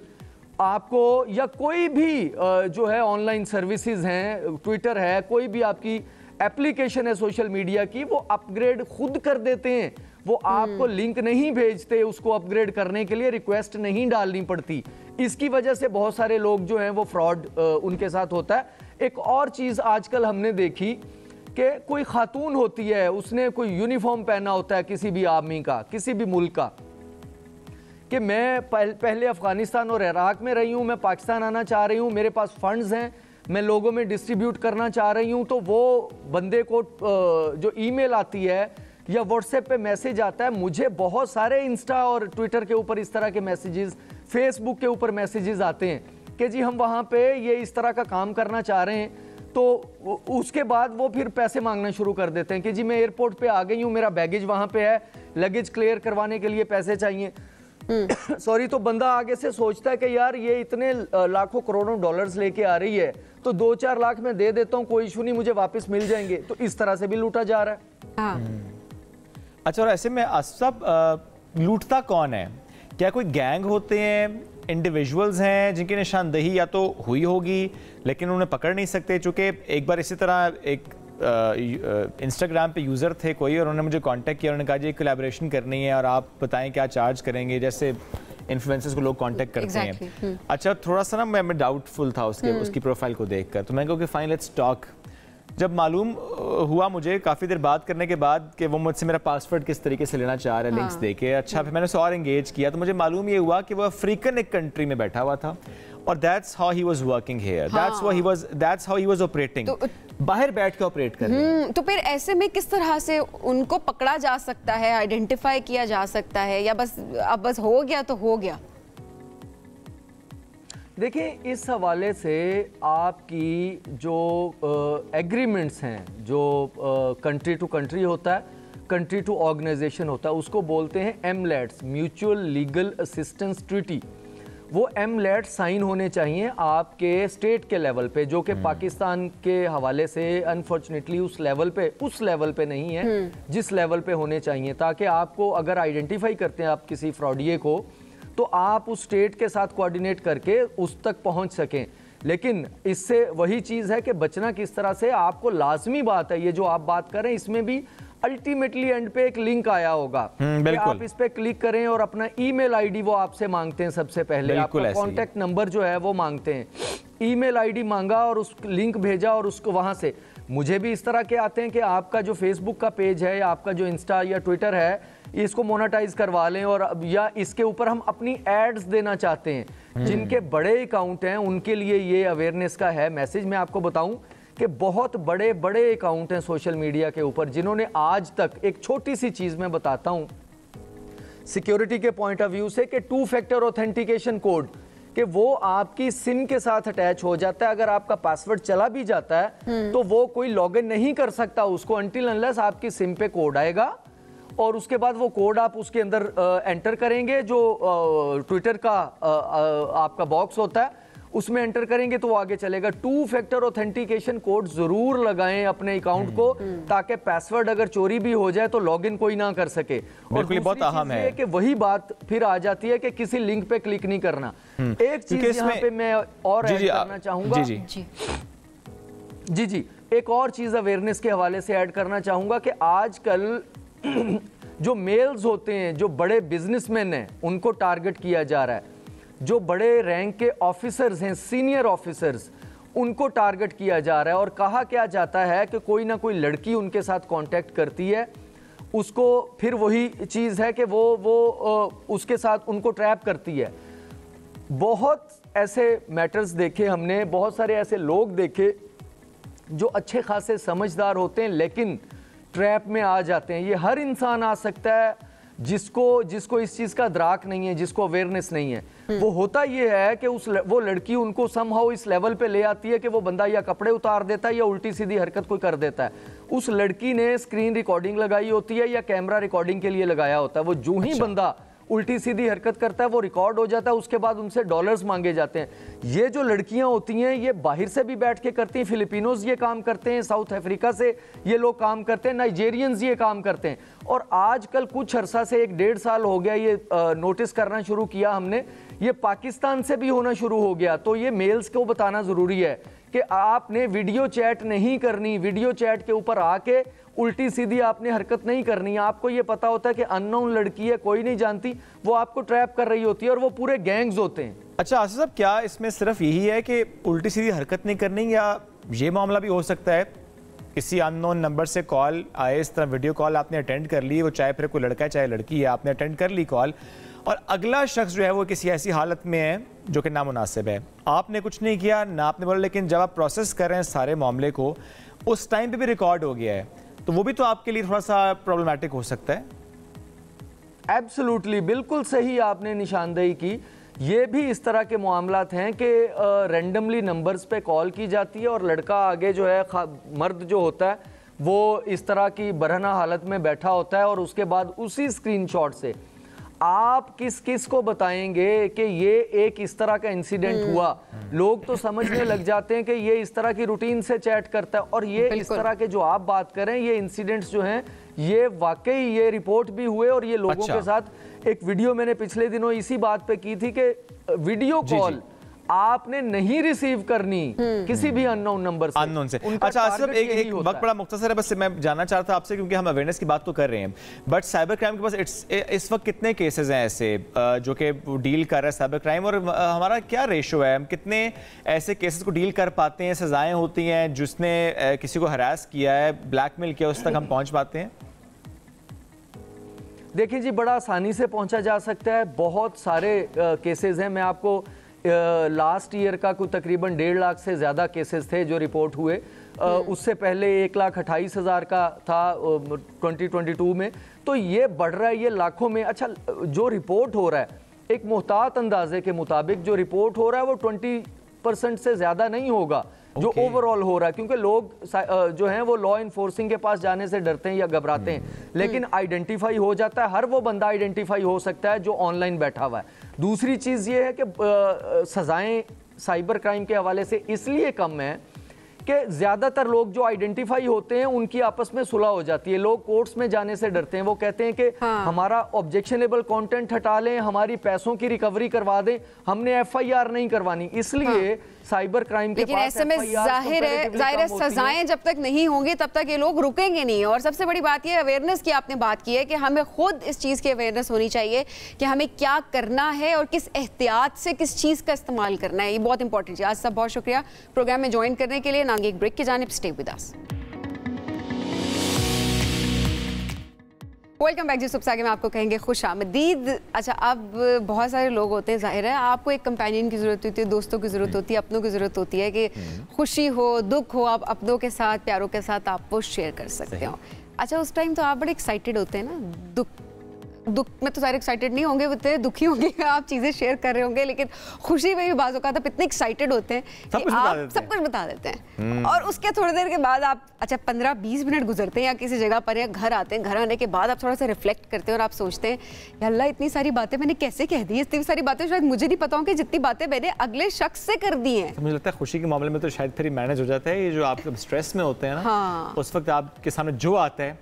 आपको या कोई भी जो है ऑनलाइन सर्विसेज हैं, ट्विटर है, कोई भी आपकी एप्लीकेशन है सोशल मीडिया की, वो अपग्रेड खुद कर देते हैं। वो आपको लिंक नहीं भेजते, उसको अपग्रेड करने के लिए रिक्वेस्ट नहीं डालनी पड़ती। इसकी वजह से बहुत सारे लोग जो हैं वो फ्रॉड उनके साथ होता है। एक और चीज़ आजकल हमने देखी कि कोई खातून होती है, उसने कोई यूनिफॉर्म पहना होता है किसी भी आर्मी का, किसी भी मुल्क का, कि मैं पहले अफगानिस्तान और इराक में रही हूँ, मैं पाकिस्तान आना चाह रही हूँ, मेरे पास फंड्स हैं, मैं लोगों में डिस्ट्रीब्यूट करना चाह रही हूँ। तो वो बंदे को जो ईमेल आती है या व्हाट्सएप पे मैसेज आता है, मुझे बहुत सारे इंस्टा और ट्विटर के ऊपर इस तरह के मैसेजेस, फेसबुक के ऊपर मैसेजेस आते हैं कि जी हम वहाँ पे ये इस तरह का काम करना चाह रहे हैं। तो उसके बाद वो फिर पैसे मांगना शुरू कर देते हैं कि जी मैं एयरपोर्ट पे आ गई हूँ, मेरा बैगेज वहाँ पे है, लगेज क्लियर करवाने के लिए पैसे चाहिए। सॉरी, तो बंदा आगे से सोचता है कि यार ये इतने लाखों करोड़ों डॉलर्स लेके आ रही है, तो 2-4 लाख में दे देता हूँ, कोई इशू नहीं, मुझे वापस मिल जाएंगे। तो इस तरह से भी लूटा जा रहा है। हाँ। अच्छा, और ऐसे में सब लूटता कौन है? क्या कोई गैंग होते हैं, इंडिविजुअल्स हैं जिनकी निशानदेही या तो हुई होगी लेकिन उन्हें पकड़ नहीं सकते? चूँकि एक बार इसी तरह एक इंस्टाग्राम पे यूज़र थे कोई, और उन्होंने मुझे कांटेक्ट किया, उन्होंने कहा जी कोलैबोरेशन करनी है और आप बताएं क्या चार्ज करेंगे, जैसे इन्फ्लुएंसर्स को लोग कांटेक्ट करते हैं। अच्छा, थोड़ा सा ना मैं डाउटफुल था उसकी प्रोफाइल को देखकर, तो मैं कहा कि फाइन लेट्स टॉक। जब मालूम हुआ मुझे काफ़ी देर बात करने के बाद कि वो मुझसे मेरा पासवर्ड किस तरीके से लेना चाह रहा है, लिंक्स देके, अच्छा फिर मैंने उसे और एंगेज किया तो मुझे मालूम ये हुआ कि वो अफ्रीकन एक कंट्री में बैठा हुआ था और that's how he was working here, that's how he was operating, बाहर बैठ के ऑपरेट कर रहे हैं। तो फिर ऐसे में किस तरह से उनको पकड़ा जा सकता है, आइडेंटिफाई किया जा सकता है, या बस हो गया तो हो गया? देखिए, इस हवाले से आपकी जो एग्रीमेंट्स हैं, जो कंट्री टू कंट्री होता है, कंट्री टू ऑर्गेनाइजेशन होता है, उसको बोलते हैं एमलेट्स, म्यूचुअल लीगल असिस्टेंस ट्रीटी। वो एमलेट साइन होने चाहिए आपके स्टेट के लेवल पे, जो कि पाकिस्तान के हवाले से अनफॉर्चुनेटली उस लेवल पे नहीं है जिस लेवल पे होने चाहिए, ताकि आपको अगर आइडेंटिफाई करते हैं आप किसी फ्रॉडिये को, तो आप उस स्टेट के साथ कोऑर्डिनेट करके उस तक पहुंच सकें। लेकिन इससे वही चीज़ है कि बचना किस तरह से, आपको लाजमी बात है, ये जो आप बात कर रहे हैं इसमें भी अल्टीमेटली एंड पे एक लिंक आया होगा कि आप इस पे क्लिक करें और अपना ईमेल आईडी वो आपसे मांगते हैं, सबसे पहले आपका कॉन्टैक्ट नंबर जो है वो मांगते हैं। ईमेल आईडी मांगा और उस लिंक भेजा और उसको वहाँ से। मुझे भी इस तरह के आते हैं कि आपका जो फेसबुक का पेज है या आपका जो इंस्टा या ट्विटर है इसको मोनेटाइज करवा लें, और या इसके ऊपर हम अपनी एड्स देना चाहते हैं। जिनके बड़े अकाउंट हैं उनके लिए ये अवेयरनेस का है मैसेज। मैं आपको बताऊं कि बहुत बड़े बड़े अकाउंट हैं सोशल मीडिया के ऊपर जिन्होंने आज तक, एक छोटी सी चीज़ मैं बताता हूं सिक्योरिटी के पॉइंट ऑफ व्यू से, कि 2 फैक्टर ऑथेंटिकेशन कोड, कि वो आपकी सिम के साथ अटैच हो जाता है। अगर आपका पासवर्ड चला भी जाता है तो वो कोई लॉगिन नहीं कर सकता उसको अनटिल अनलेस आपकी सिम पे कोड आएगा, और उसके बाद वो कोड आप उसके अंदर एंटर करेंगे, जो ट्विटर का आपका बॉक्स होता है उसमें एंटर करेंगे तो वो आगे चलेगा। 2 फैक्टर ऑथेंटिकेशन कोड जरूर लगाएं अपने अकाउंट को, ताकि पासवर्ड अगर चोरी भी हो जाए तो लॉगिन कोई ना कर सके। और बहुत अहम है कि वही बात फिर आ जाती है कि किसी लिंक पे क्लिक नहीं करना। एक चीज यहाँ पे मैं और ऐड करना चाहूंगा जी, एक और चीज अवेयरनेस के हवाले से ऐड करना चाहूंगा कि आजकल जो मेल्स होते हैं, जो बड़े बिजनेसमैन हैं, उनको टारगेट किया जा रहा है। जो बड़े रैंक के ऑफिसर्स हैं, सीनियर ऑफिसर्स, उनको टारगेट किया जा रहा है। और कहा क्या जाता है कि कोई ना कोई लड़की उनके साथ कांटेक्ट करती है, उसको फिर वही चीज़ है कि वो उसके साथ उनको ट्रैप करती है। बहुत ऐसे मैटर्स देखे हमने, बहुत सारे ऐसे लोग देखे जो अच्छे खासे समझदार होते हैं लेकिन ट्रैप में आ जाते हैं। ये हर इंसान आ सकता है जिसको इस चीज़ का द्राक नहीं है, जिसको अवेयरनेस नहीं है। वो होता ये है कि वो लड़की उनको समहाउ इस लेवल पे ले आती है कि वो बंदा या कपड़े उतार देता है या उल्टी सीधी हरकत कोई कर देता है। उस लड़की ने स्क्रीन रिकॉर्डिंग लगाई होती है या कैमरा रिकॉर्डिंग के लिए लगाया होता है। वो जो ही बंदा उल्टी सीधी हरकत करता है वो रिकॉर्ड हो जाता है, उसके बाद उनसे डॉलर्स मांगे जाते हैं। ये जो लड़कियां होती हैं ये बाहर से भी बैठ के करती हैं, फिलिपिनोज ये काम करते हैं, साउथ अफ्रीका से ये लोग काम करते हैं, नाइजेरियंस ये काम करते हैं। और आजकल कुछ अरसा से 1-1.5 साल हो गया ये नोटिस करना शुरू किया हमने, ये पाकिस्तान से भी होना शुरू हो गया। तो ये मेल्स को बताना जरूरी है कि आपने वीडियो चैट नहीं करनी, वीडियो चैट के ऊपर आके उल्टी सीधी आपने हरकत नहीं करनी। आपको ये पता होता है कि अननोन लड़की है, कोई नहीं जानती, वो आपको ट्रैप कर रही होती है और वो पूरे गैंग्स होते हैं। अच्छा आसिफ साहब, क्या इसमें सिर्फ यही है कि उल्टी सीधी हरकत नहीं करनी, या ये मामला भी हो सकता है किसी अननोन नंबर से कॉल आए, इस तरह वीडियो कॉल आपने अटेंड कर ली, वो चाहे फिर कोई लड़का है चाहे लड़की है, आपने अटेंड कर ली कॉल, और अगला शख्स जो है वो किसी ऐसी हालत में है जो कि नामुनासिब है, आपने कुछ नहीं किया ना आपने बोला, लेकिन जब आप प्रोसेस कर रहे हैं सारे मामले को उस टाइम पे भी रिकॉर्ड हो गया है, तो वो भी तो आपके लिए थोड़ा सा प्रॉब्लमेटिक हो सकता है। एब्सोल्युटली, बिल्कुल सही आपने निशानदेही की। ये भी इस तरह के मामलात हैं कि रैंडमली नंबर्स पे कॉल की जाती है और लड़का आगे जो है मर्द जो होता है वो इस तरह की बरहना हालत में बैठा होता है, और उसके बाद उसी स्क्रीनशॉट से आप किस को बताएंगे कि ये एक इस तरह का इंसिडेंट हुआ। लोग तो समझने लग जाते हैं कि ये इस तरह की रूटीन से चैट करता है, और ये इस तरह के जो आप बात करें ये इंसिडेंट्स जो हैं ये वाकई ये रिपोर्ट भी हुए, और ये लोगों के साथ एक वीडियो मैंने पिछले दिनों इसी बात पे की थी कि वीडियो कॉल आपने नहीं रिसीव करनी किसी भी अननोन नंबर से। अननोन से। अच्छा आसिफ, एक वक्त बड़ा मुख्तसर है, बस मैं जानना चाहता था आपसे, क्योंकि हम अवेयरनेस की बात तो कर रहे हैं, बट साइबर क्राइम के पास इस वक्त कितने केसेस हैं ऐसे जो कि डील कर रहा है साइबर क्राइम, और हमारा क्या रेशो है, हम कितने ऐसे केसेस को डील कर पाते हैं, सजाएं होती हैं, जिसने किसी को हरास किया है, ब्लैकमेल किया, उस तक हम पहुँच पाते हैं? देखिए जी, बड़ा आसानी से पहुँचा जा सकता है। बहुत सारे केसेस हैं। मैं आपको लास्ट ईयर का कोई तकरीबन 1.5 लाख से ज़्यादा केसेस थे जो रिपोर्ट हुए। उससे पहले 1,28,000 का था 2022 में। तो ये बढ़ रहा है, ये लाखों में। अच्छा, जो रिपोर्ट हो रहा है एक मुहतात अंदाजे के मुताबिक जो रिपोर्ट हो रहा है वो 20% से ज़्यादा नहीं होगा जो ओवरऑल हो रहा है, क्योंकि लोग जो हैं वो लॉ इन्फोर्सिंग के पास जाने से डरते हैं या घबराते हैं। लेकिन आइडेंटिफाई हो जाता है, हर वो बंदा आइडेंटिफाई हो सकता है जो ऑनलाइन बैठा हुआ है। दूसरी चीज़ ये है कि सजाएं साइबर क्राइम के हवाले से इसलिए कम है कि ज़्यादातर लोग जो आइडेंटिफाई होते हैं उनकी आपस में सुलह हो जाती है। लोग कोर्ट्स में जाने से डरते हैं, वो कहते हैं कि हमारा ऑब्जेक्शनेबल कंटेंट हटा लें, हमारी पैसों की रिकवरी करवा दें, हमने FIR नहीं करवानी। इसलिए साइबर क्राइम के लेकिन पास ऐसे में जाहिर है सजाएं जब तक नहीं होंगी तब तक ये लोग रुकेंगे नहीं। और सबसे बड़ी बात ये अवेयरनेस की आपने बात की है कि हमें खुद इस चीज़ की अवेयरनेस होनी चाहिए कि हमें क्या करना है और किस एहतियात से किस चीज़ का इस्तेमाल करना है। ये बहुत इंपॉर्टेंट है। आज सब बहुत शुक्रिया प्रोग्राम में ज्वाइन करने के लिए। नांगे एक ब्रेक की जानिब, stay with us. Welcome back जी। सुबह आगे में आपको कहेंगे खुश आमदीद। अच्छा, अब बहुत सारे लोग होते हैं, जाहिर है आपको एक कंपेनियन की ज़रूरत होती है, दोस्तों की ज़रूरत होती है, अपनों की ज़रूरत होती है कि खुशी हो दुख हो आप अपनों के साथ, प्यारों के साथ आप वो शेयर कर सकते हो। अच्छा, उस टाइम तो आप बड़े एक्साइटेड होते हैं ना, दुख में तो सारे एक्साइटेड नहीं होंगे, उतने दुखी होंगे, आप चीज़ें शेयर कर रहे होंगे, लेकिन खुशी में भी बाज़ औक़ात आप इतने एक्साइटेड होते हैं कि आप सब कुछ बता देते हैं। और उसके थोड़ी देर के बाद आप, अच्छा 15-20 मिनट गुजरते हैं या किसी जगह पर या घर आते हैं, घर आने के बाद आप थोड़ा सा रिफ्लेक्ट करते हैं और आप सोचते हैं अल्लाह इतनी सारी बातें मैंने कैसे कह दी, इतनी सारी बातें शायद मुझे नहीं पता हो कि जितनी बातें मैंने अगले शख्स से कर दी हैं। तो मुझे लगता है खुशी के मामले में तो शायद फिर मैनेज हो जाता है। ये जो आप स्ट्रेस में होते हैं ना, उस वक्त आपके सामने जो आता है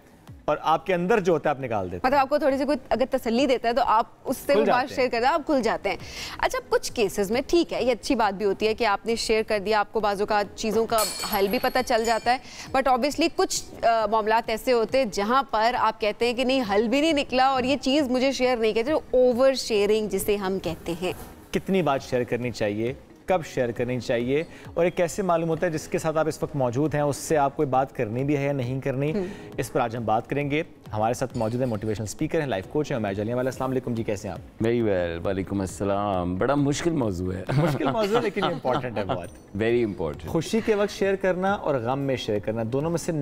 और आपके अंदर जो होता है आप निकाल देते हैं। मतलब आपको थोड़ी सी कोई अगर तसल्ली देता है तो आप उससे वो बात शेयर करते हैं, आप खुल जाते हैं। अच्छा, कुछ केसेस में ठीक है, ये अच्छी बात भी होती है कि आपने शेयर कर दिया, आपको बाजू का चीज़ों का हल भी पता चल जाता है। बट ऑब्वियसली कुछ मामलात ऐसे होते हैं जहाँ पर आप कहते हैं कि नहीं हल भी नहीं निकला और ये चीज़ मुझे शेयर नहीं कहते, ओवर शेयरिंग जिसे हम कहते हैं। कितनी बात शेयर करनी चाहिए, कब शेयर करनी चाहिए, और ये कैसे मालूम होता है जिसके साथ आप इस वक्त मौजूद हैं उससे आप कोई बात करनी भी है या नहीं करनी, इस पर आज हम बात करेंगे। हमारे साथ मौजूद है मोटिवेशनल स्पीकर हैं, लाइफ कोच हैं उमैर जलियांवाला। अस्सलाम वालेकुम जी, कैसे हैं आप? वेरी वेल, वालेकुम अस्सलाम। बड़ा मुश्किल मौजू है। मुश्किल मौजू है लेकिन इम्पोर्टेंट है बहुत, वेरी इंपॉर्टेंट। खुशी के वक्त शेयर करना और गम में शेयर करना, दोनों में से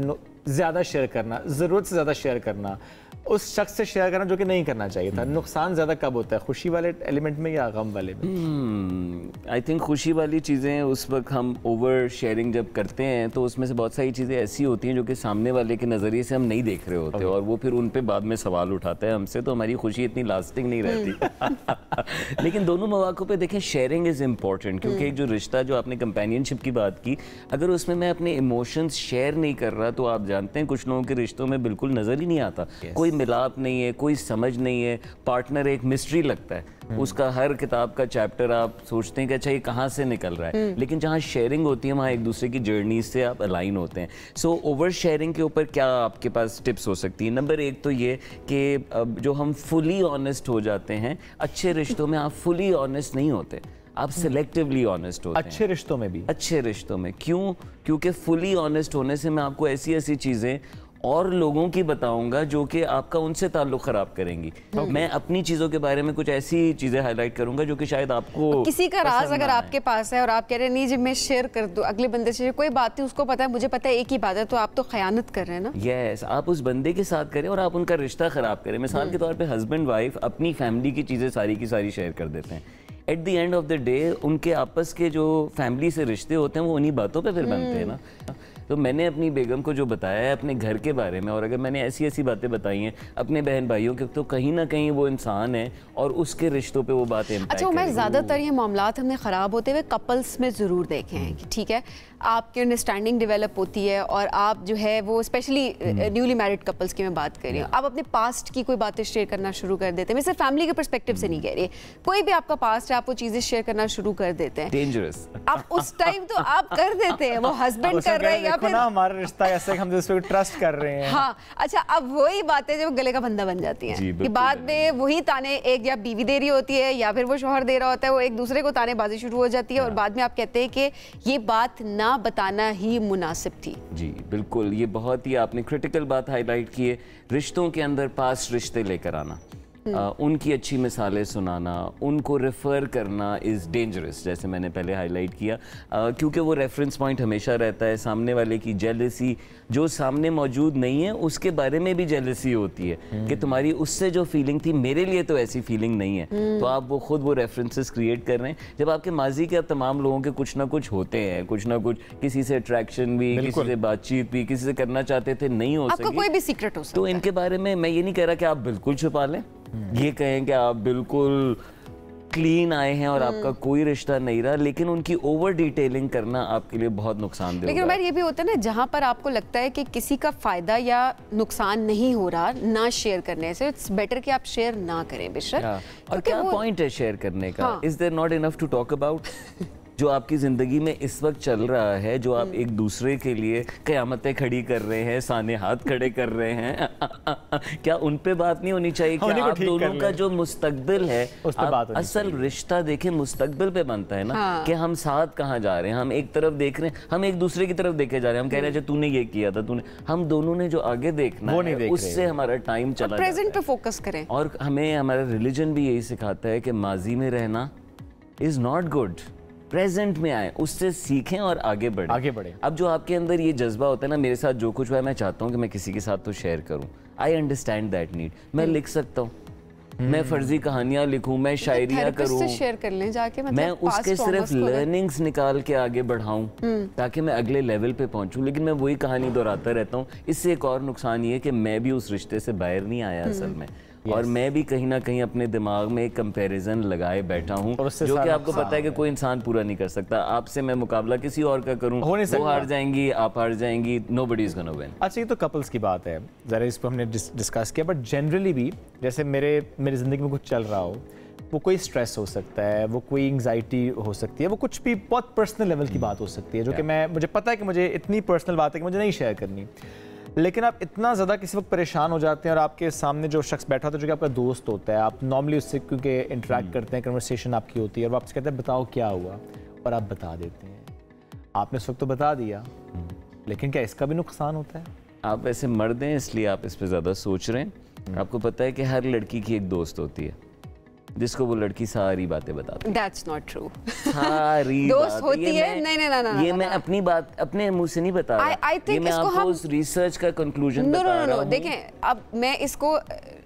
ज़्यादा शेयर करना, ज़रूरत से ज़्यादा शेयर करना, उस शख्स से शेयर करना जो कि नहीं करना चाहिए था, नुकसान ज़्यादा कब होता है, खुशी वाले एलिमेंट में या गम वाले में? आई थिंक खुशी वाली चीज़ें उस वक्त हम ओवर शेयरिंग जब करते हैं तो उसमें से बहुत सारी चीज़ें ऐसी होती हैं जो कि सामने वाले के नज़रिए से हम नहीं देख रहे होते और वो फिर उन पे बाद में सवाल उठाता है हमसे, तो हमारी खुशी इतनी लास्टिंग नहीं रहती। लेकिन दोनों मौक़ों पे देखें शेयरिंग इज़ इम्पॉर्टेंट, क्योंकि एक जो रिश्ता, जो आपने कंपेनियनशिप की बात की, अगर उसमें मैं अपने इमोशंस शेयर नहीं कर रहा तो आप जानते हैं कुछ लोगों के रिश्तों में बिल्कुल नज़र ही नहीं आता, कोई मिलाप नहीं है, कोई समझ नहीं है, पार्टनर एक मिस्ट्री लगता है, उसका हर किताब का चैप्टर आप सोचते हैं कि अच्छा ये कहाँ से निकल रहा है। लेकिन जहाँ शेयरिंग होती है वहाँ एक दूसरे की जर्नी से आप अलाइन होते हैं। सो ओवर शेयरिंग के ऊपर क्या आपके पास टिप्स हो सकती है? नंबर एक तो ये कि जो हम फुली ऑनेस्ट हो जाते हैं, अच्छे रिश्तों में आप फुली ऑनेस्ट नहीं होते, आप सिलेक्टिवली ऑनेस्ट होते हैं। अच्छे रिश्तों में भी? अच्छे रिश्तों में। क्यों? क्योंकि फुली ऑनेस्ट होने से मैं आपको ऐसी ऐसी चीज़ें और लोगों की बताऊंगा जो कि आपका उनसे ताल्लुक खराब करेंगी। मैं अपनी चीज़ों के बारे में कुछ ऐसी चीज़ें हाईलाइट करूंगा जो कि शायद आपको किसी का राज अगर आपके पास है और आप कह रहे हैं नहीं जी मैं शेयर कर दूं अगले बंदे से, कोई बात नहीं, उसको पता है मुझे पता है एक ही बात है, तो आप तो खयानत कर रहे हैं ना। यस, आप उस बंदे के साथ करें और आप उनका रिश्ता ख़राब करें। मिसाल के तौर पर हस्बैंड वाइफ अपनी फैमिली की चीज़ें सारी की सारी शेयर कर देते हैं, at the end of the day उनके आपस के जो फैमिली से रिश्ते होते हैं वो उन्हीं बातों पे फिर बनते हैं ना। तो मैंने अपनी बेगम को जो बताया है अपने घर के बारे में, और अगर मैंने ऐसी ऐसी बातें बताई हैं अपने बहन भाइयों के, तो कहीं ना कहीं वो इंसान है और उसके रिश्तों पे वो बातें इम्पैक्ट करेंगी। अच्छा, मैं ज़्यादातर ये मामलात हमने ख़राब होते हुए कपल्स में ज़रूर देखे हैं कि ठीक है आपकी अंडरस्टैंडिंग डेवलप होती है और आप जो है वो स्पेशली न्यूली मैरिड कपल्स की मैं बात कर रही हूँ, आप अपने पास्ट की कोई बातें शेयर करना शुरू कर देते हैं। मैं सिर्फ फैमिली के पर्सपेक्टिव से नहीं कह रही, कोई भी आपका पास्ट है आप वो चीज़ें शेयर करना शुरू कर देते हैं। डेंजरस। आप उस टाइम तो आप कर देते हैं, वो हस्बैंड कर रहे हैं या फिर हमारा रिश्ता ऐसे हम जिस पे ट्रस्ट कर रहे हैं। हाँ, अच्छा, अब वही बातें जो गले का बंधा बन जाती हैं कि बाद में वही ताने एक या बीवी दे रही होती है या फिर वो शौहर दे रहा होता है, वो एक दूसरे को तानेबाजी शुरू हो जाती है और बाद में आप कहते हैं कि ये बात ना बताना ही मुनासिब थी। जी बिल्कुल, ये बहुत ही आपने क्रिटिकल बात हाईलाइट की है। रिश्तों के अंदर पास्ट रिश्ते लेकर आना, उनकी अच्छी मिसालें सुनाना, उनको रेफ़र करना इज़ डेंजरस, जैसे मैंने पहले हाईलाइट किया, क्योंकि वो रेफरेंस पॉइंट हमेशा रहता है। सामने वाले की जेलसी जो सामने मौजूद नहीं है उसके बारे में भी जेलसी होती है कि तुम्हारी उससे जो फीलिंग थी मेरे लिए तो ऐसी फीलिंग नहीं है, तो आप वो खुद वो रेफरेंसेस क्रिएट कर रहे हैं। जब आपके माजी के तमाम लोगों के कुछ ना कुछ होते हैं, कुछ ना कुछ, किसी से अट्रैक्शन भी, किसी से बातचीत भी, किसी से करना चाहते थे नहीं हो सकी, कोई भी सीक्रेट हो सकता तो इनके बारे में मैं ये नहीं कह रहा कि आप बिल्कुल छुपा लें, ये कहें कि आप बिल्कुल क्लीन आए हैं और आपका कोई रिश्ता नहीं रहा, लेकिन उनकी ओवर डिटेलिंग करना आपके लिए बहुत नुकसानदेह होगा। लेकिन उमर ये भी होता है ना जहाँ पर आपको लगता है कि किसी का फायदा या नुकसान नहीं हो रहा ना शेयर करने से, इट्स बेटर कि आप शेयर ना करें बेशक। और क्या पॉइंट है शेयर करने का? Is there not enough to talk about? जो आपकी ज़िंदगी में इस वक्त चल रहा है, जो आप एक दूसरे के लिए क़यामतें खड़ी कर रहे हैं, साने हाथ खड़े कर रहे हैं, क्या उन पे बात नहीं होनी चाहिए? क्या आप दोनों का जो मुस्तकबिल है, असल रिश्ता देखें मुस्तकबिल पे बनता है ना, कि हम साथ कहाँ जा रहे हैं, हम एक तरफ देख रहे हैं, हम एक दूसरे की तरफ देखे जा रहे हैं, हम कह रहे हैं तूने ये किया था, तूने, हम दोनों ने जो आगे देखना है उससे हमारा टाइम चला, प्रेजेंट पे फोकस करें। और हमें हमारा रिलीजन भी यही सिखाता है कि माजी में रहना इज नॉट गुड, प्रेजेंट में आए, उससे सीखें और आगे बढ़े। अब जो आपके अंदर ये जज्बा होता है ना, मेरे साथ जो कुछ हुआ है मैं चाहता हूँ कि मैं किसी के साथ तो शेयर करूँ, आई अंडरस्टैंड दैट नीड, मैं लिख सकता हूँ, मैं फर्जी कहानियां लिखूं, मैं शायरियां करूं, शेयर कर लें जाके, मतलब मैं उसके सिर्फ लर्निंग्स निकाल के आगे बढ़ाऊं ताकि मैं अगले लेवल पे पहुंचूं, लेकिन मैं वही कहानी दोहराता रहता हूं। इससे एक और नुकसान ये है कि मैं भी उस रिश्ते से बाहर नहीं आया असल में, और मैं भी कहीं ना कहीं अपने दिमाग में एक कंपैरिजन लगाए बैठा हूँ, जो कि आपको पता है कि कोई इंसान पूरा नहीं कर सकता। आपसे मैं मुकाबला किसी और का करूँ, वो हार जाएंगी, आप हार जाएंगी, नोबडी इज गोना विन। अच्छा, ये तो कपल्स की बात है, ज़रा इस पर हमने डिस्कस किया, बट जनरली भी जैसे मेरी ज़िंदगी में कुछ चल रहा हो, वो कोई स्ट्रेस हो सकता है, वो कोई एंग्जाइटी हो सकती है, वो कुछ भी बहुत पर्सनल लेवल की बात हो सकती है, जो कि मुझे पता है कि मुझे इतनी पर्सनल बात है कि मुझे नहीं शेयर करनी, लेकिन आप इतना ज़्यादा किसी वक्त परेशान हो जाते हैं और आपके सामने जो शख्स बैठा होता है, जो कि आपका दोस्त होता है, आप नॉर्मली उससे क्योंकि इंटरेक्ट करते हैं, कन्वर्सेशन आपकी होती है, और वो आपसे कहते हैं बताओ क्या हुआ, और आप बता देते हैं। आपने उस वक्त तो बता दिया, लेकिन क्या इसका भी नुकसान होता है? आप वैसे मर्द हैं इसलिए आप इस पर ज़्यादा सोच रहे हैं। आपको पता है कि हर लड़की की एक दोस्त होती है जिसको वो लड़की सारी बातें बताती है। That's not true. सारी दोस्त होती है, नहीं, ये मैं अपनी बात अपने मुंह से नहीं बता रहा, ये मैं आपको उस रिसर्च का कंक्लूजन बता रहा हूं। देखें, अब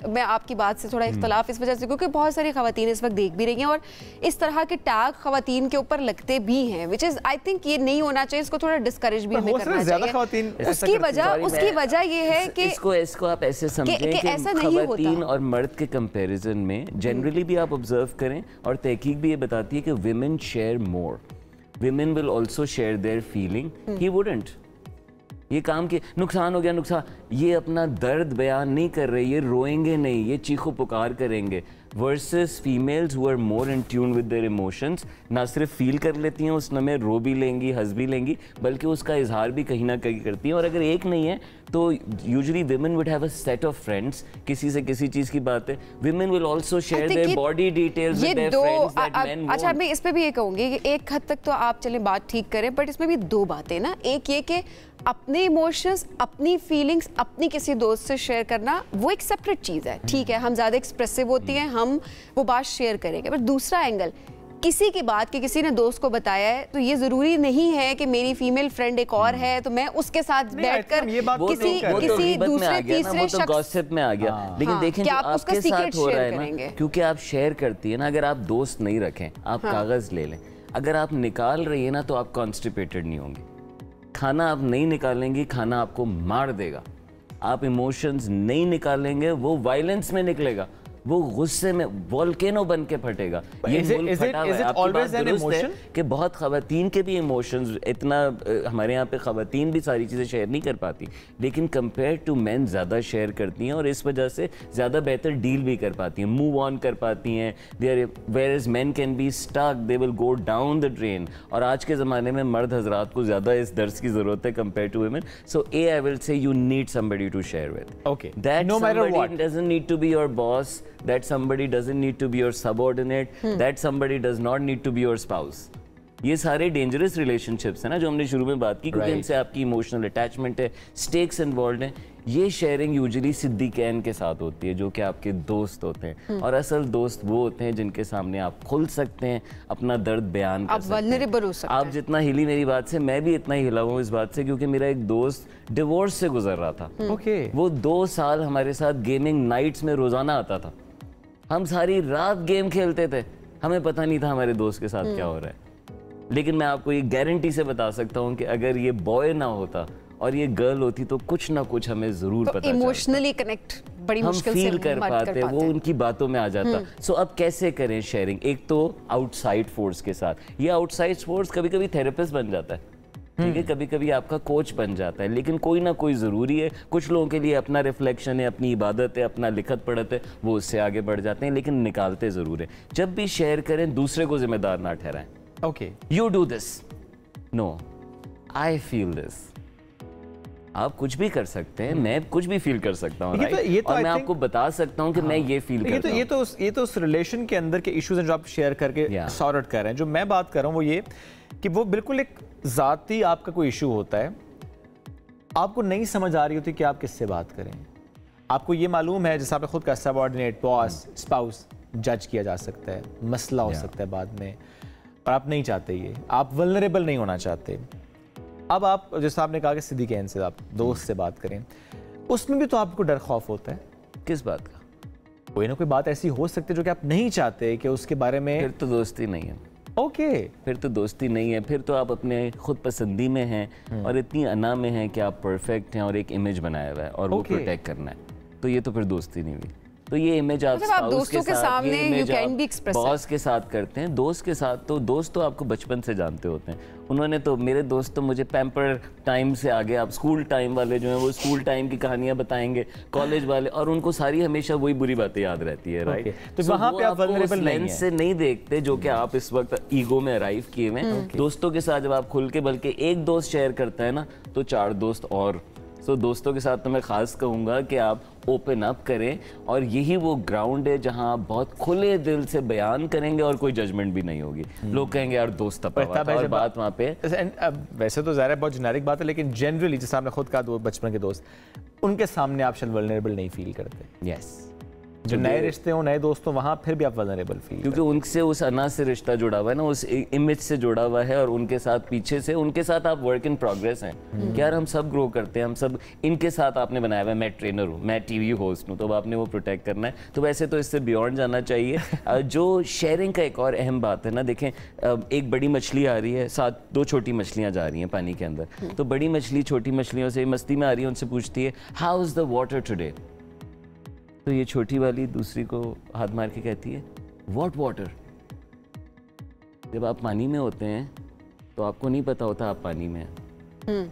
मैं आपकी बात से थोड़ा इख्तलाफ इस वजह से, क्योंकि बहुत सारी खवातीन इस वक्त देख भी रही हैं और इस तरह के टैग खवातीन के ऊपर लगते भी हैं, विच इज आई थिंक ये नहीं होना चाहिए, इसको थोड़ा डिस्करेज भी हमें करना चाहिए। उसकी वजह ये है कि इसको आप ऐसे समझें कि खवातीन और मर्द के कंपैरिजन में जनरली भी आप ऑब्जर्व करें, और तहकीक भी ये बताती है कि women share more, women will also share their feeling, he wouldn't। ये काम के नुकसान हो गया, नुकसान, ये अपना दर्द बयान नहीं कर रहे, ये रोएंगे नहीं, ये चीखो पुकार करेंगे, versus females who are more in tune with their emotions, ना सिर्फ फील कर लेती हैं उस में, रो भी लेंगी, हंस भी लेंगी, बल्कि उसका इजहार भी कहीं ना कहीं करती हैं। और अगर एक नहीं है तो usually women would have a set of friends, किसी से किसी चीज़ की बात है, women will also share their body details with their friends that men won't। अच्छा, मैं इस पे भी ये कहूँगी कि एक हद तक तो आप चले बात ठीक करें, बट इसमें भी दो बातें ना, एक ये कि अपने इमोशंस, अपनी फीलिंग्स अपनी किसी दोस्त से शेयर करना वो एक सेपरेट चीज़ है, ठीक है, हम ज़्यादा एक्सप्रेसिव होती हैं, हम वो बात शेयर करेंगे, पर दूसरा एंगल किसी की बात कि किसी ने दोस्त को बताया है, तो ये जरूरी नहीं है कि मेरी फीमेल फ्रेंड एक और है तो मैं उसके साथ बैठकर किसी दूसरे तीसरे शख्स गॉसिप में आ गया। लेकिन देखें जो आपके साथ हो रहा है ना, क्योंकि आप शेयर करती है ना, अगर आप दोस्त नहीं रखें, आप कागज ले लें, अगर आप निकाल रही है ना तो आप कॉन्स्टिपेटेड नहीं होंगे, खाना आप नहीं निकालेंगी, खाना आपको मार देगा, आप इमोशंस नहीं निकालेंगे, वो वायलेंस में निकलेगा, वो गुस्से में वोल्केनो बन के फटेगा। ये कि बहुत खवातीन के भी इमोशंस, इतना हमारे यहाँ पे खवातीन भी सारी चीज़ें शेयर नहीं कर पाती, लेकिन कंपेयर टू मैन ज़्यादा शेयर करती हैं और इस वजह से ज़्यादा बेहतर डील भी कर पाती हैं, मूव ऑन कर पाती हैं। Where is man can be stuck, they will go down the drain. और आज के ज़माने में मर्द हजरात को ज़्यादा इस दर्स की ज़रूरत है compare to women. So I will say you need somebody to share with. Okay, that somebody doesn't need to be your boss, that somebody doesn't need to be your subordinate, that somebody does not need to be your spouse। ये सारे dangerous relationships हैं ना जो हमने शुरू में बात की, क्योंकि इनसे आपकी इमोशनल अटैचमेंट है, स्टेक्स इन्वॉल्व हैं। ये शेयरिंग यूजुअली सिद्दीकैन के साथ होती है जो कि आपके दोस्त होते हैं, और असल दोस्त वो होते हैं जिनके सामने आप खुल सकते हैं, अपना दर्द बयान कर सकते हैं, वल्नरेबल हो सकते हैं। आप जितना हिली मेरी बात से, मैं भी इतना ही हिला हूँ इस बात से, क्योंकि मेरा एक दोस्त डिवोर्स से गुजर रहा था। वो 2 साल हमारे साथ गेमिंग नाइट्स में रोजाना आता था, हम सारी रात गेम खेलते थे, हमें पता नहीं था हमारे दोस्त के साथ क्या हो रहा है। लेकिन मैं आपको ये गारंटी से बता सकता हूँ कि अगर ये बॉय ना होता और ये गर्ल होती तो कुछ ना कुछ हमें जरूर पता इमोशनली कनेक्ट बड़ी मुश्किल से फील कर पाते, वो उनकी बातों में आ जाता। सो अब कैसे करें शेयरिंग? एक तो आउटसाइड फोर्स के साथ, ये आउटसाइड फोर्स कभी कभी थेरेपिस्ट बन जाता है, ठीक है, कभी कभी आपका कोच बन जाता है, लेकिन कोई ना कोई ज़रूरी है। कुछ लोगों के लिए अपना रिफ्लेक्शन है, अपनी इबादत है, अपना लिखत पढ़त है, वो उससे आगे बढ़ जाते हैं, लेकिन निकालते ज़रूर है। जब भी शेयर करें दूसरे को जिम्मेदार ना ठहराएं, okay, you do this, no I feel this. आप कुछ भी कर सकते हैं, मैं कुछ भी फील कर सकता हूँ, और मैं आपको बता सकता हूँ कि मैं ये फील करता हूँ। ये तो उस रिलेशन के अंदर के इश्यूज हैं जो आप शेयर करके सॉर्ट आउट कर रहे हैं। जो मैं बात कर रहा हूँ वो ये कि वो बिल्कुल एक ज़ाती आपका कोई इशू होता है, आपको नहीं समझ आ रही होती कि आप किससे बात करें। आपको ये मालूम है, जैसे आपने खुद का सबऑर्डिनेट, बॉस, स्पाउस जज किया जा सकता है, मसला हो सकता है बाद में, और आप नहीं चाहते ये, आप वल्नरेबल नहीं होना चाहते। अब आप, जैसे आपने कहा कि सिद्दीक़ैन से आप दोस्त से बात करें, उसमें भी तो आपको डर खौफ होता है। किस बात का? कोई ना कोई बात ऐसी हो सकती है जो कि आप नहीं चाहते कि उसके बारे में। फिर तो दोस्ती नहीं है। ओके, फिर तो दोस्ती नहीं है, फिर तो आप अपने खुद पसंदी में हैं और इतनी अना में हैं कि आप परफेक्ट हैं और एक इमेज बनाया हुआ है और वो प्रोटेक्ट करना है, तो ये तो फिर दोस्ती नहीं हुई। तो ये इमेज आप दोस्तों के सामने you can be express, boss के साथ करते हैं, दोस्त के साथ तो दोस्त तो आपको बचपन से जानते होते हैं। उन्होंने तो, मेरे दोस्त तो मुझे पैम्पर टाइम से आगे, आप स्कूल टाइम वाले जो हैं वो स्कूल टाइम की कहानियां बताएंगे, कॉलेज वाले, और उनको सारी हमेशा वही बुरी बातें याद रहती है, राइट? तो वहां पे आप वल्नरेबल नहीं से नहीं देखते जो कि आप इस वक्त ईगो में अराइव किए हुए हैं। दोस्तों के साथ जब आप खुल के, बल्कि एक दोस्त शेयर करता है ना तो 4 दोस्त और। सो दोस्तों के साथ तो मैं खास कहूँगा कि आप ओपन अप करें, और यही वो ग्राउंड है जहां आप बहुत खुले दिल से बयान करेंगे और कोई जजमेंट भी नहीं होगी। लोग कहेंगे यार दोस्त और बात वहाँ पे। वैसे तो ज़ाहिर है बहुत जेनेरिक बात है, लेकिन जनरली जैसे आपने खुद कहा बचपन के दोस्त, उनके सामने आप शायद वल्नरेबल नहीं फील करते। यस, जो नए रिश्ते हो, नए दोस्त हो, वहाँ फिर भी आप वल्नरेबल फील, क्योंकि उनसे उस अना से रिश्ता जुड़ा हुआ है ना, उस इमेज से जुड़ा हुआ है, और उनके साथ पीछे से, उनके साथ आप वर्क इन प्रोग्रेस हैं कि यार हम सब ग्रो करते हैं, हम सब इनके साथ आपने बनाया हुआ है। मैं ट्रेनर हूँ, मैं टीवी होस्ट हूँ, तो अब आपने वो प्रोटेक्ट करना है। तो वैसे तो इससे बियॉन्ड जाना चाहिए। जो शेयरिंग का एक और अहम बात है ना, देखें एक बड़ी मछली आ रही है, साथ 2 छोटी मछलियाँ जा रही हैं पानी के अंदर, तो बड़ी मछली छोटी मछलियों से मस्ती में आ रही है, उनसे पूछती है how is the water today, तो ये छोटी वाली दूसरी को हाथ मार के कहती है व्हाट वाटर। जब आप पानी में होते हैं तो आपको नहीं पता होता आप पानी में हैं।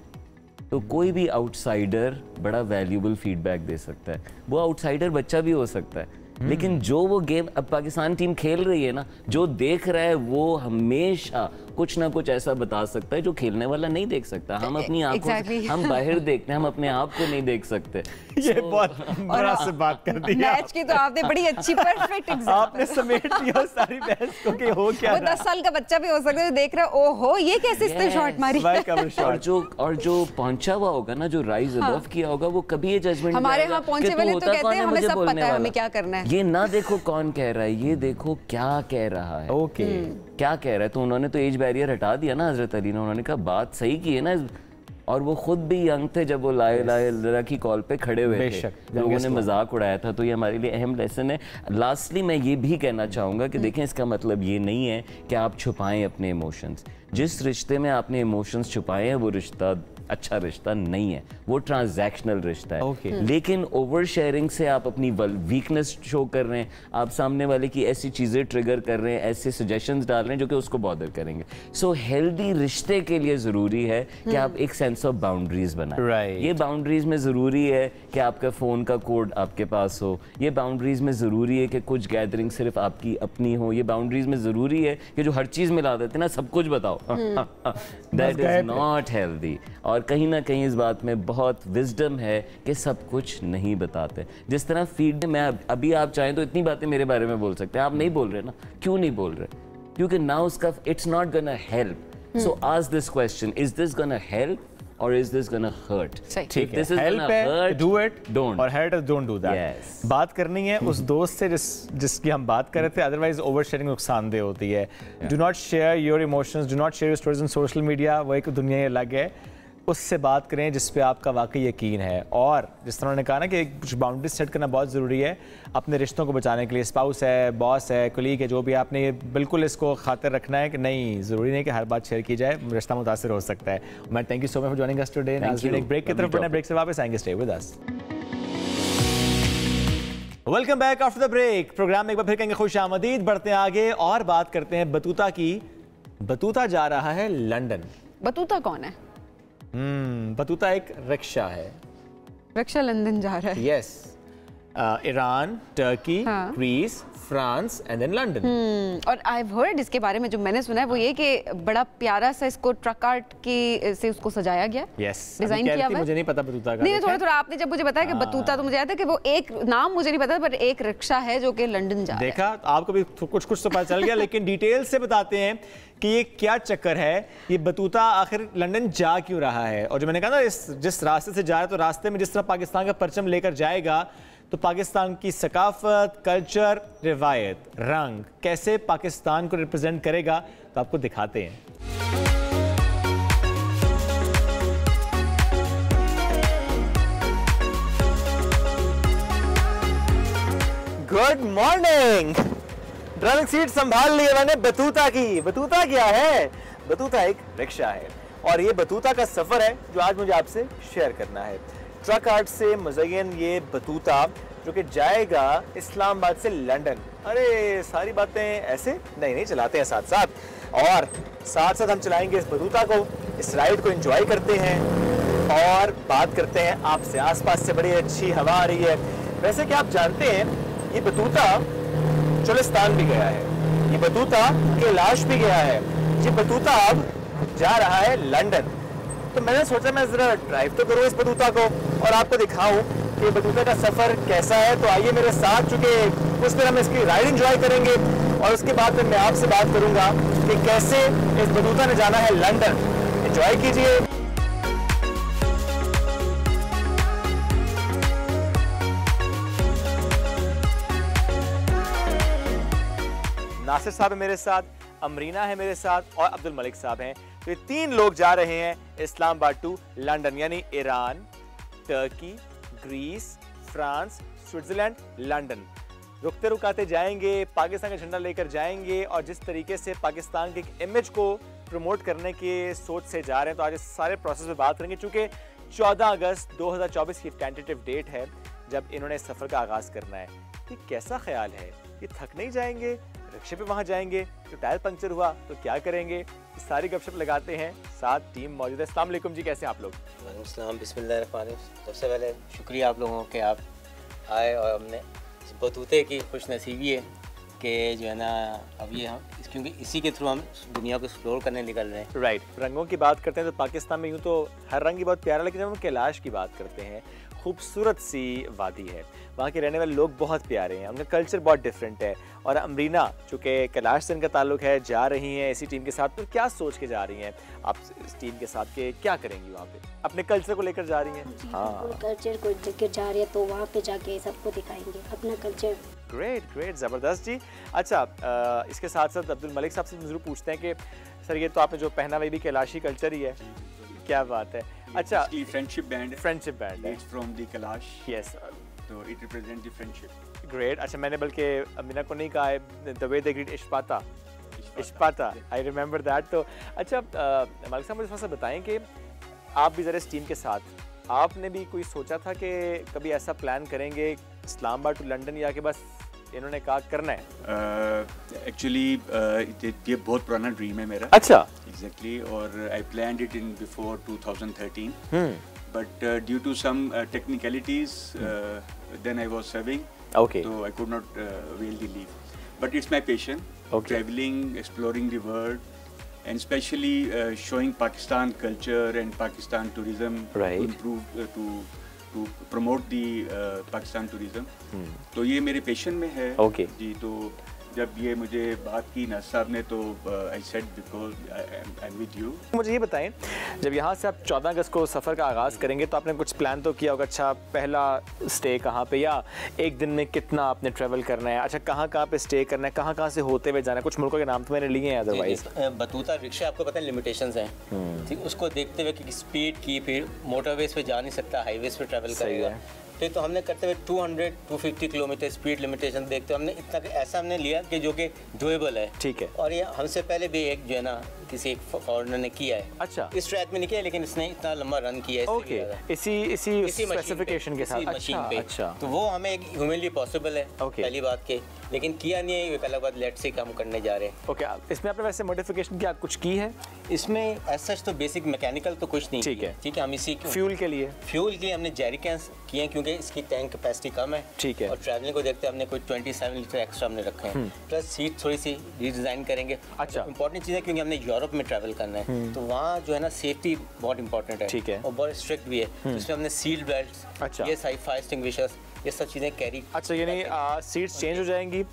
तो कोई भी आउटसाइडर बड़ा वैल्यूबल फीडबैक दे सकता है। वो आउटसाइडर बच्चा भी हो सकता है, लेकिन जो वो गेम अब पाकिस्तान टीम खेल रही है ना, जो देख रहा है वो हमेशा कुछ ना कुछ ऐसा बता सकता है जो खेलने वाला नहीं देख सकता। हम अपनी आंखों से हम बाहर देखते हैं, हम अपने आप को नहीं देख सकते। ये बहुत मुनासिब बात कर दी मैच की तो आपने बड़ी अच्छी परफेक्ट एग्जांपल आपने समेट दिया सारी बहस को कि हो क्या। वो 10 साल का बच्चा भी हो सकता है, देख रहा है ओहो ये कैसे इसने शॉट मारी। और जो पहुंचा हुआ होगा ना, जो राइज अबव किया होगा, वो कभी ये जजमेंट हमारे यहाँ पहुंचे वाले तो कहते हैं हमें सब पता है हमें क्या करना है। ये ना देखो कौन कह रहा है, ये देखो क्या कह रहा है। ओके, क्या कह रहा है। तो उन्होंने तो एज बैरियर हटा दिया ना हजरत अली ने, उन्होंने कहा बात सही की है ना, और वो खुद भी यंग थे जब वो लाए लाए की कॉल पे खड़े हुए थे, लोगों ने मजाक उड़ाया था। तो ये हमारे लिए अहम लेसन है। लास्टली मैं ये भी कहना चाहूँगा कि देखें, इसका मतलब ये नहीं है कि आप छुपाएं अपने इमोशंस। जिस रिश्ते में आपने इमोशंस छुपाए हैं वो रिश्ता अच्छा रिश्ता नहीं है, वो ट्रांजैक्शनल रिश्ता है। लेकिन ओवर शेयरिंग से आप अपनी वीकनेस शो कर रहे हैं, आप सामने वाले की ऐसी चीज़ें ट्रिगर कर रहे हैं, ऐसे सजेशंस डाल रहे हैं जो कि उसको बॉदर करेंगे। सो हेल्दी रिश्ते के लिए ज़रूरी है कि आप एक सेंस ऑफ बाउंड्रीज बनाएं। ये बाउंड्रीज में ज़रूरी है कि आपका फ़ोन का कोड आपके पास हो, ये बाउंड्रीज में ज़रूरी है कि कुछ गैदरिंग सिर्फ आपकी अपनी हो, ये बाउंड्रीज में ज़रूरी है कि जो हर चीज़ मिला देते हैं ना, सब कुछ बताओ, दैट इज़ नॉट हेल्दी। और कहीं ना कहीं इस बात में बहुत विजडम है कि सब कुछ नहीं बताते। जिस तरह फीड में अभी आप चाहें तो इतनी बातें मेरे बारे में बोल सकते हैं, आप नहीं बोल रहे ना। क्यों नहीं बोल रहे? क्योंकि ना उसका it's not gonna help. So ask this question, is this gonna help or is this gonna hurt? ठीक है, help है, do it, don't, और hurt is don't do that. Yes. बात करनी है उस दोस्त से जिसकी हम बात कर रहे थे। अदरवाइज ओवर शेयरिंग नुकसानदेह होती है। Do not share your emotions, do not share your stories on social media। वो एक दुनिया ही अलग है। उससे बात करें जिस पे आपका वाकई यकीन है। और जिस तरह उन्होंने कहा ना कि कुछ बाउंड्रीज सेट करना बहुत ज़रूरी है अपने रिश्तों को बचाने के लिए। स्पाउस है, बॉस है, कोलीग है, जो भी, आपने ये बिल्कुल इसको खातिर रखना है कि नहीं, ज़रूरी नहीं कि हर बात शेयर की जाए, रिश्ता मुतासिर हो सकता है। मैं thank you so much for joining us today. एक ब्रेक की तरफ बढ़ना, ब्रेक से वापस आएंगे। Stay with us. Welcome back after the break. Programme में एक बार फिर कहेंगे खुश आमदीद। बढ़ते हैं आगे और बात करते हैं बतूता की। बतूता जा रहा है लंदन। बतूता कौन है? बतूता एक रिक्शा है। रिक्शा लंदन जा रहा है। Yes. Iran, Turkey, Greece, France and then London. और आई हैव हर्ड इसके बारे में जो मैंने सुना है वो ये कि बड़ा प्यारा सा इसको ट्रक आर्ट की से उसको सजाया गया। यस, डिजाइन किया हुआ है। मुझे नहीं पता बतूता का। नहीं, थोड़ा आपने जब मुझे बताया कि बतूता, तो मुझे याद है कि वो एक नाम मुझे नहीं पता, पर एक रिक्शा है जो कि लंदन जा रहा है। देखा, आपको भी कुछ तो पता चल गया। लेकिन डिटेल से बताते हैं कि ये क्या चक्कर है, ये बतूता आखिर लंदन जा क्यों रहा है। और जो मैंने कहा ना, जिस रास्ते से जा रहा है, तो रास्ते में जिस तरह पाकिस्तान का परचम लेकर जाएगा, तो पाकिस्तान की सकाफत, कल्चर, रिवायत, रंग कैसे पाकिस्तान को रिप्रेजेंट करेगा, तो आपको दिखाते हैं। Good morning. ड्राइविंग सीट संभाल ली है मैंने बतूता की। बतूता क्या है? बतूता एक रिक्शा है और ये बतूता का सफर है जो आज मुझे आपसे शेयर करना है। ट्रक आर्ट से मुज़य्यन ये बतूता जो कि जाएगा इस्लामाबाद से लंदन। अरे सारी बातें ऐसे नहीं चलाते हैं साथ साथ, और साथ साथ हम चलाएंगे इस बतूता को, इस राइड को एंजॉय करते हैं और बात करते हैं आपसे। आसपास से बड़ी अच्छी हवा आ रही है। वैसे कि आप जानते हैं ये बतूता चोलिस्तान भी गया है, ये बतूता कैलाश भी गया है, ये बतूता अब जा रहा है लंदन। तो मैंने सोचा मैं जरा ड्राइव तो करूँ इस बतूता को और आपको दिखाऊं कि बतूता का सफर कैसा है। तो आइए मेरे साथ, चूंकि उस दिन हम इसकी राइड एंजॉय करेंगे और उसके बाद फिर मैं आपसे बात करूंगा कि कैसे इस बतूता ने जाना है लंदन। एंजॉय कीजिए। नासिर साहब है मेरे साथ, अमरीना है मेरे साथ और अब्दुल मलिक साहब हैं। तो ये तीन लोग जा रहे हैं इस्लामाबाद टू लंदन, यानी Iran, Turkey, Greece, France, Switzerland, London. रुकते रुकाते जाएंगे, पाकिस्तान का झंडा लेकर जाएंगे और जिस तरीके से पाकिस्तान के एक इमेज को प्रमोट करने की सोच से जा रहे हैं, तो आज इस सारे प्रोसेस में बात करेंगे। चूँकि 14 अगस्त 2024 की टेंटेटिव डेट है जब इन्होंने इस सफ़र का आगाज़ करना है। ये कैसा ख्याल है? ये थक नहीं जाएंगे? रिक्शे पे वहाँ जाएंगे तो टायर पंक्चर हुआ तो क्या करेंगे? सारी गपशप लगाते हैं, साथ टीम मौजूद है। अस्सलाम वालेकुम जी, कैसे हैं आप लोग? वालेकुम सलाम, बिस्मिल्लाहिर्रहमानिर्रहीम। सबसे पहले शुक्रिया आप लोगों के, आप आए और हमने बतूते की खुशनसीबी है कि जो है ना अब ये हम क्योंकि इसी के थ्रू हम दुनिया को एक्सप्लोर करने निकल रहे हैं। राइट। रंगों की बात करते हैं तो पाकिस्तान में यूँ तो हर रंग ही बहुत प्यारा, लेकिन जब हम कैलाश की बात करते हैं, खूबसूरत सी वादी है, वहाँ के रहने वाले लोग बहुत प्यारे हैं, उनका कल्चर बहुत डिफरेंट है। और अमरीना चूँकि कैलाश से इनका ताल्लुक है, जा रही हैं इसी टीम के साथ, तो क्या सोच के जा रही हैं आप इस टीम के साथ के क्या करेंगी वहाँ पे? अपने कल्चर को लेकर जा रही हैं? हाँ, कल्चर को लेकर जा रही है तो वहाँ पे जाके सबको दिखाएंगे अपना कल्चर। ग्रेट ग्रेट, ज़बरदस्त जी। अच्छा, इसके साथ साथ अब्दुल मलिक साहब से ज़रूर पूछते हैं कि सर ये तो आपने जो पहना वही भी कैलाशी कल्चर ही है, क्या बात है? अच्छा, फ्रेंडशिप बैंड है फ्रॉम द कैलाश। यस, तो it represent the friendship. Great. अच्छा, मैंने बल्कि अमीना को नहीं कहा है, द वे दे ग्रीट इश्पाता, आई रिमेंबर दैट। तो अच्छा मलिक साहब, मुझे थोड़ा सा बताएं कि आप भी ज़रा इस टीम के साथ, आपने भी कोई सोचा था कि कभी ऐसा प्लान करेंगे इस्लामाबाद टू लंदन, या कि बस इन्होंने कहा करना है? एक्चुअली ये बहुत पुराना ड्रीम है मेरा। अच्छा, एग्जैक्टली। और I planned it in before 2013, but due to some technicalities then I was serving, so I could not really leave. But it's my passion, traveling, exploring the world, and especially showing Pakistan culture and Pakistan tourism, to improve, to promote the Pakistan tourism. तो ये मेरे passion में है जी। तो जब ये मुझे बात की नासिर साहब ने, तो I said because I am with you. मुझे ये बताएं, जब यहाँ से आप 14 अगस्त को सफ़र का आगाज़ करेंगे तो आपने कुछ प्लान तो किया होगा। अच्छा, पहला स्टे कहाँ पे, या एक दिन में कितना आपने ट्रैवल करना है? अच्छा, कहाँ पे स्टे करना है, कहाँ से होते हुए जाना है? कुछ मुल्कों के नाम तो मैंने लिए हैं अदरवाइज। बतूता रिक्शा आपको पता है लिमिटेशंस हैं, ठीक, उसको देखते हुए कि स्पीड की, फिर मोटरवेज पे जा नहीं सकता, हाईवेज पे ट्रैवल करेगा। तो हमने करते हुए 200-250 किलोमीटर स्पीड लिमिटेशन देखते हुए हमने इतना ऐसा हमने लिया कि जो कि डोएबल है। ठीक है। और ये हमसे पहले भी एक जो है ना किसी एक फॉरनर ने किया है। अच्छा, इस ट्रैक में नहीं किया, लेकिन इसने इतना लंबा रन किया है। ओके, इसी स्पेसिफिकेशन के साथ। अच्छा, तो वो हमें एक ह्यूमनली पॉसिबल है पहली बात के, लेकिन किया नहीं है, एक अलग बात। लेट्स से हम करने जा रहे हैं। ओके, इसमें आपने वैसे मॉडिफिकेशन क्या कुछ की है? इसमें एज सच तो बेसिक मैकेनिकल तो कुछ नहीं। ठीक है, हम इसी फ्यूल के लिए हमने जेरिकन्स किए हैं, क्योंकि क्योंकि इसकी टैंक कैपेसिटी कम है, ठीक है, और ट्रैवलिंग को देखते हमने कोई 27 लीटर एक्स्ट्रा हमने रखे हैं, प्लस सीट थोड़ी सी रीडिज़ाइन करेंगे। अच्छा, इंपॉर्टेंट चीज़ है क्योंकि हमने यूरोप में ट्रैवल करना है, तो वहाँ जो है ना सेफ्टी बहुत इंपॉर्टेंट है, ठीक है, और बहुत स्ट्रिक्ट भी है, तो इसमें हमने सीट बेल्ट, अच्छा, ये फायर एक्सटिंग्विशर्स, ये सब चीज़ें कैरी। अच्छा, यानी सीट्स चेंज हो जाएंगी,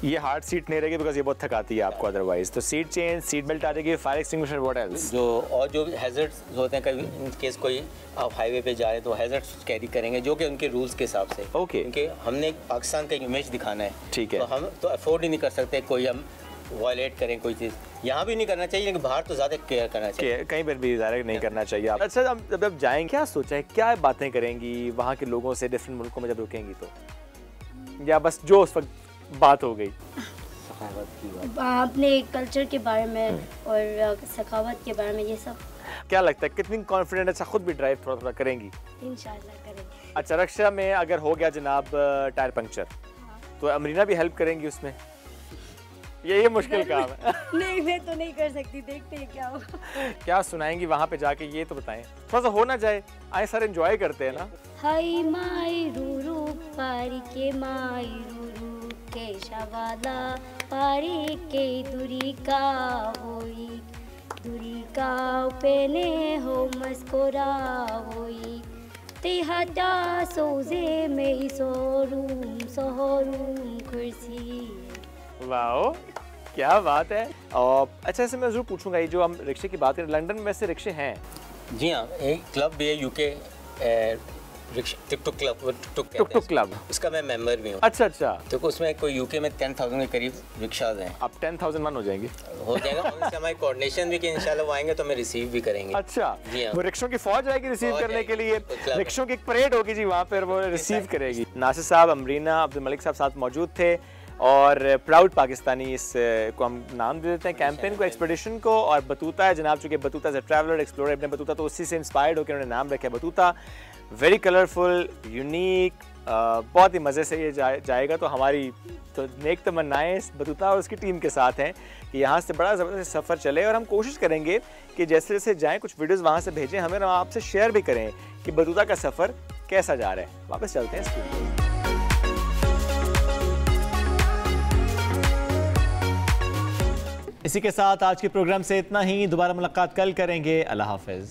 ये हार्ड सीट नहीं रहेगी बिकॉज ये बहुत थकाती है आपको अदरवाइज, तो सीट चेंज, सीट बेल्ट आ जाएगी, फायर एक्सटिंग्विशर, व्हाट एल्स, जो और जो हैजर्ड्स होते हैं, कभी इन केस कोई आप हाईवे पे जा रहे हैं तो हैजर्ड्स कैरी करेंगे जो कि उनके रूल्स के हिसाब से, ओके, क्योंकि हमने पाकिस्तान का इमेज दिखाना है, ठीक है, तो हम तो अफोर्ड ही नहीं कर सकते कोई हम वायलेट करें कोई चीज़, यहाँ भी नहीं करना चाहिए लेकिन बाहर तो ज़्यादा केयर करना चाहिए, कहीं पर भी ज़्यादा नहीं करना चाहिए आप। अच्छा, जब आप जाएंगे क्या सोचा है, क्या बातें करेंगी वहाँ के लोगों से डिफरेंट मुल्कों में जब रुकेंगी तो, या बस जो उस वक्त बात हो गई अपने कल्चर के बारे में और सखावत के बारे में, ये सब। क्या लगता है कितनी कॉन्फिडेंट, अच्छा खुद भी ड्राइव थोड़ा थोड़ा करेंगी? इंशाल्लाह करेंगे। अच्छा, रक्षा में अगर हो गया जनाब टायर पंक्चर, तो अमरीना भी हेल्प करेंगी उसमें? ये मुश्किल काम है। नहीं, मैं तो नहीं कर सकती, देखते हैं क्या होगा। क्या सुनाएंगी वहाँ पे जाके, ये तो बताएं, थोड़ा सा हो ना जाए, आए सर एंजॉय करते हैं ना। हाय माई रूरू पारी के माई रूरू के शवाला पारी के दूरी का होई, दूरी का पेने हो मस्कोरा होई, तेहटा सोजे में सोरूम सोरूम कुर्सी। वाओ, क्या बात है। और अच्छा, ऐसे मैं जरूर पूछूंगा, ये जो हम रिक्शे की बात करें, लंदन में वैसे रिक्शे हैं? जी हाँ, एक क्लब भी है यूके, टुक टुक क्लब, उसका मैं मेंबर भी हूँ। अच्छा अच्छा, तो उसमें कोई यूके में 10,000 के करीब रिक्शाज हैं। अब 10,000 हो जाएंगे? हो जाएगा, उनसे हमारी कोऑर्डिनेशन भी कि इंशाल्लाह वो आएंगे तो हमें रिसीव भी करेंगे। अच्छा जी हाँ, वो रिक्शों की फौज आएगी रिसीव करने के लिए, रिक्शों की एक परेड होगी जी वहाँ पर, वो रिसीव करेगी। नासिर साहब, अमरीना, अब्दुल मलिक साहब साथ मौजूद थे, और प्राउड पाकिस्तानी इस को हम नाम दे देते हैं कैंपेन को, एक्सपेडिशन को, और बतूता है जनाब, चूँकि Battuta as a traveller explorer, अपने बतूता तो उसी से इंस्पायर्ड होकर उन्होंने नाम रखा है बतूता। वेरी कलरफुल, यूनिक, बहुत ही मज़े से ये जाएगा। तो हमारी तो नेक तमन्नाएं इस बतूता और उसकी टीम के साथ हैं कि यहाँ से बड़ा ज़बरदस्त सफ़र चले, और हम कोशिश करेंगे कि जैसे जैसे जाएँ कुछ वीडियोज़ वहाँ से भेजें हमें, हम आपसे शेयर भी करें कि बतूता का सफ़र कैसा जा रहा है। वापस चलते हैं स्टूडियो। इसी के साथ आज के प्रोग्राम से इतना ही, दोबारा मुलाकात कल करेंगे। अल्लाह हाफ़िज़।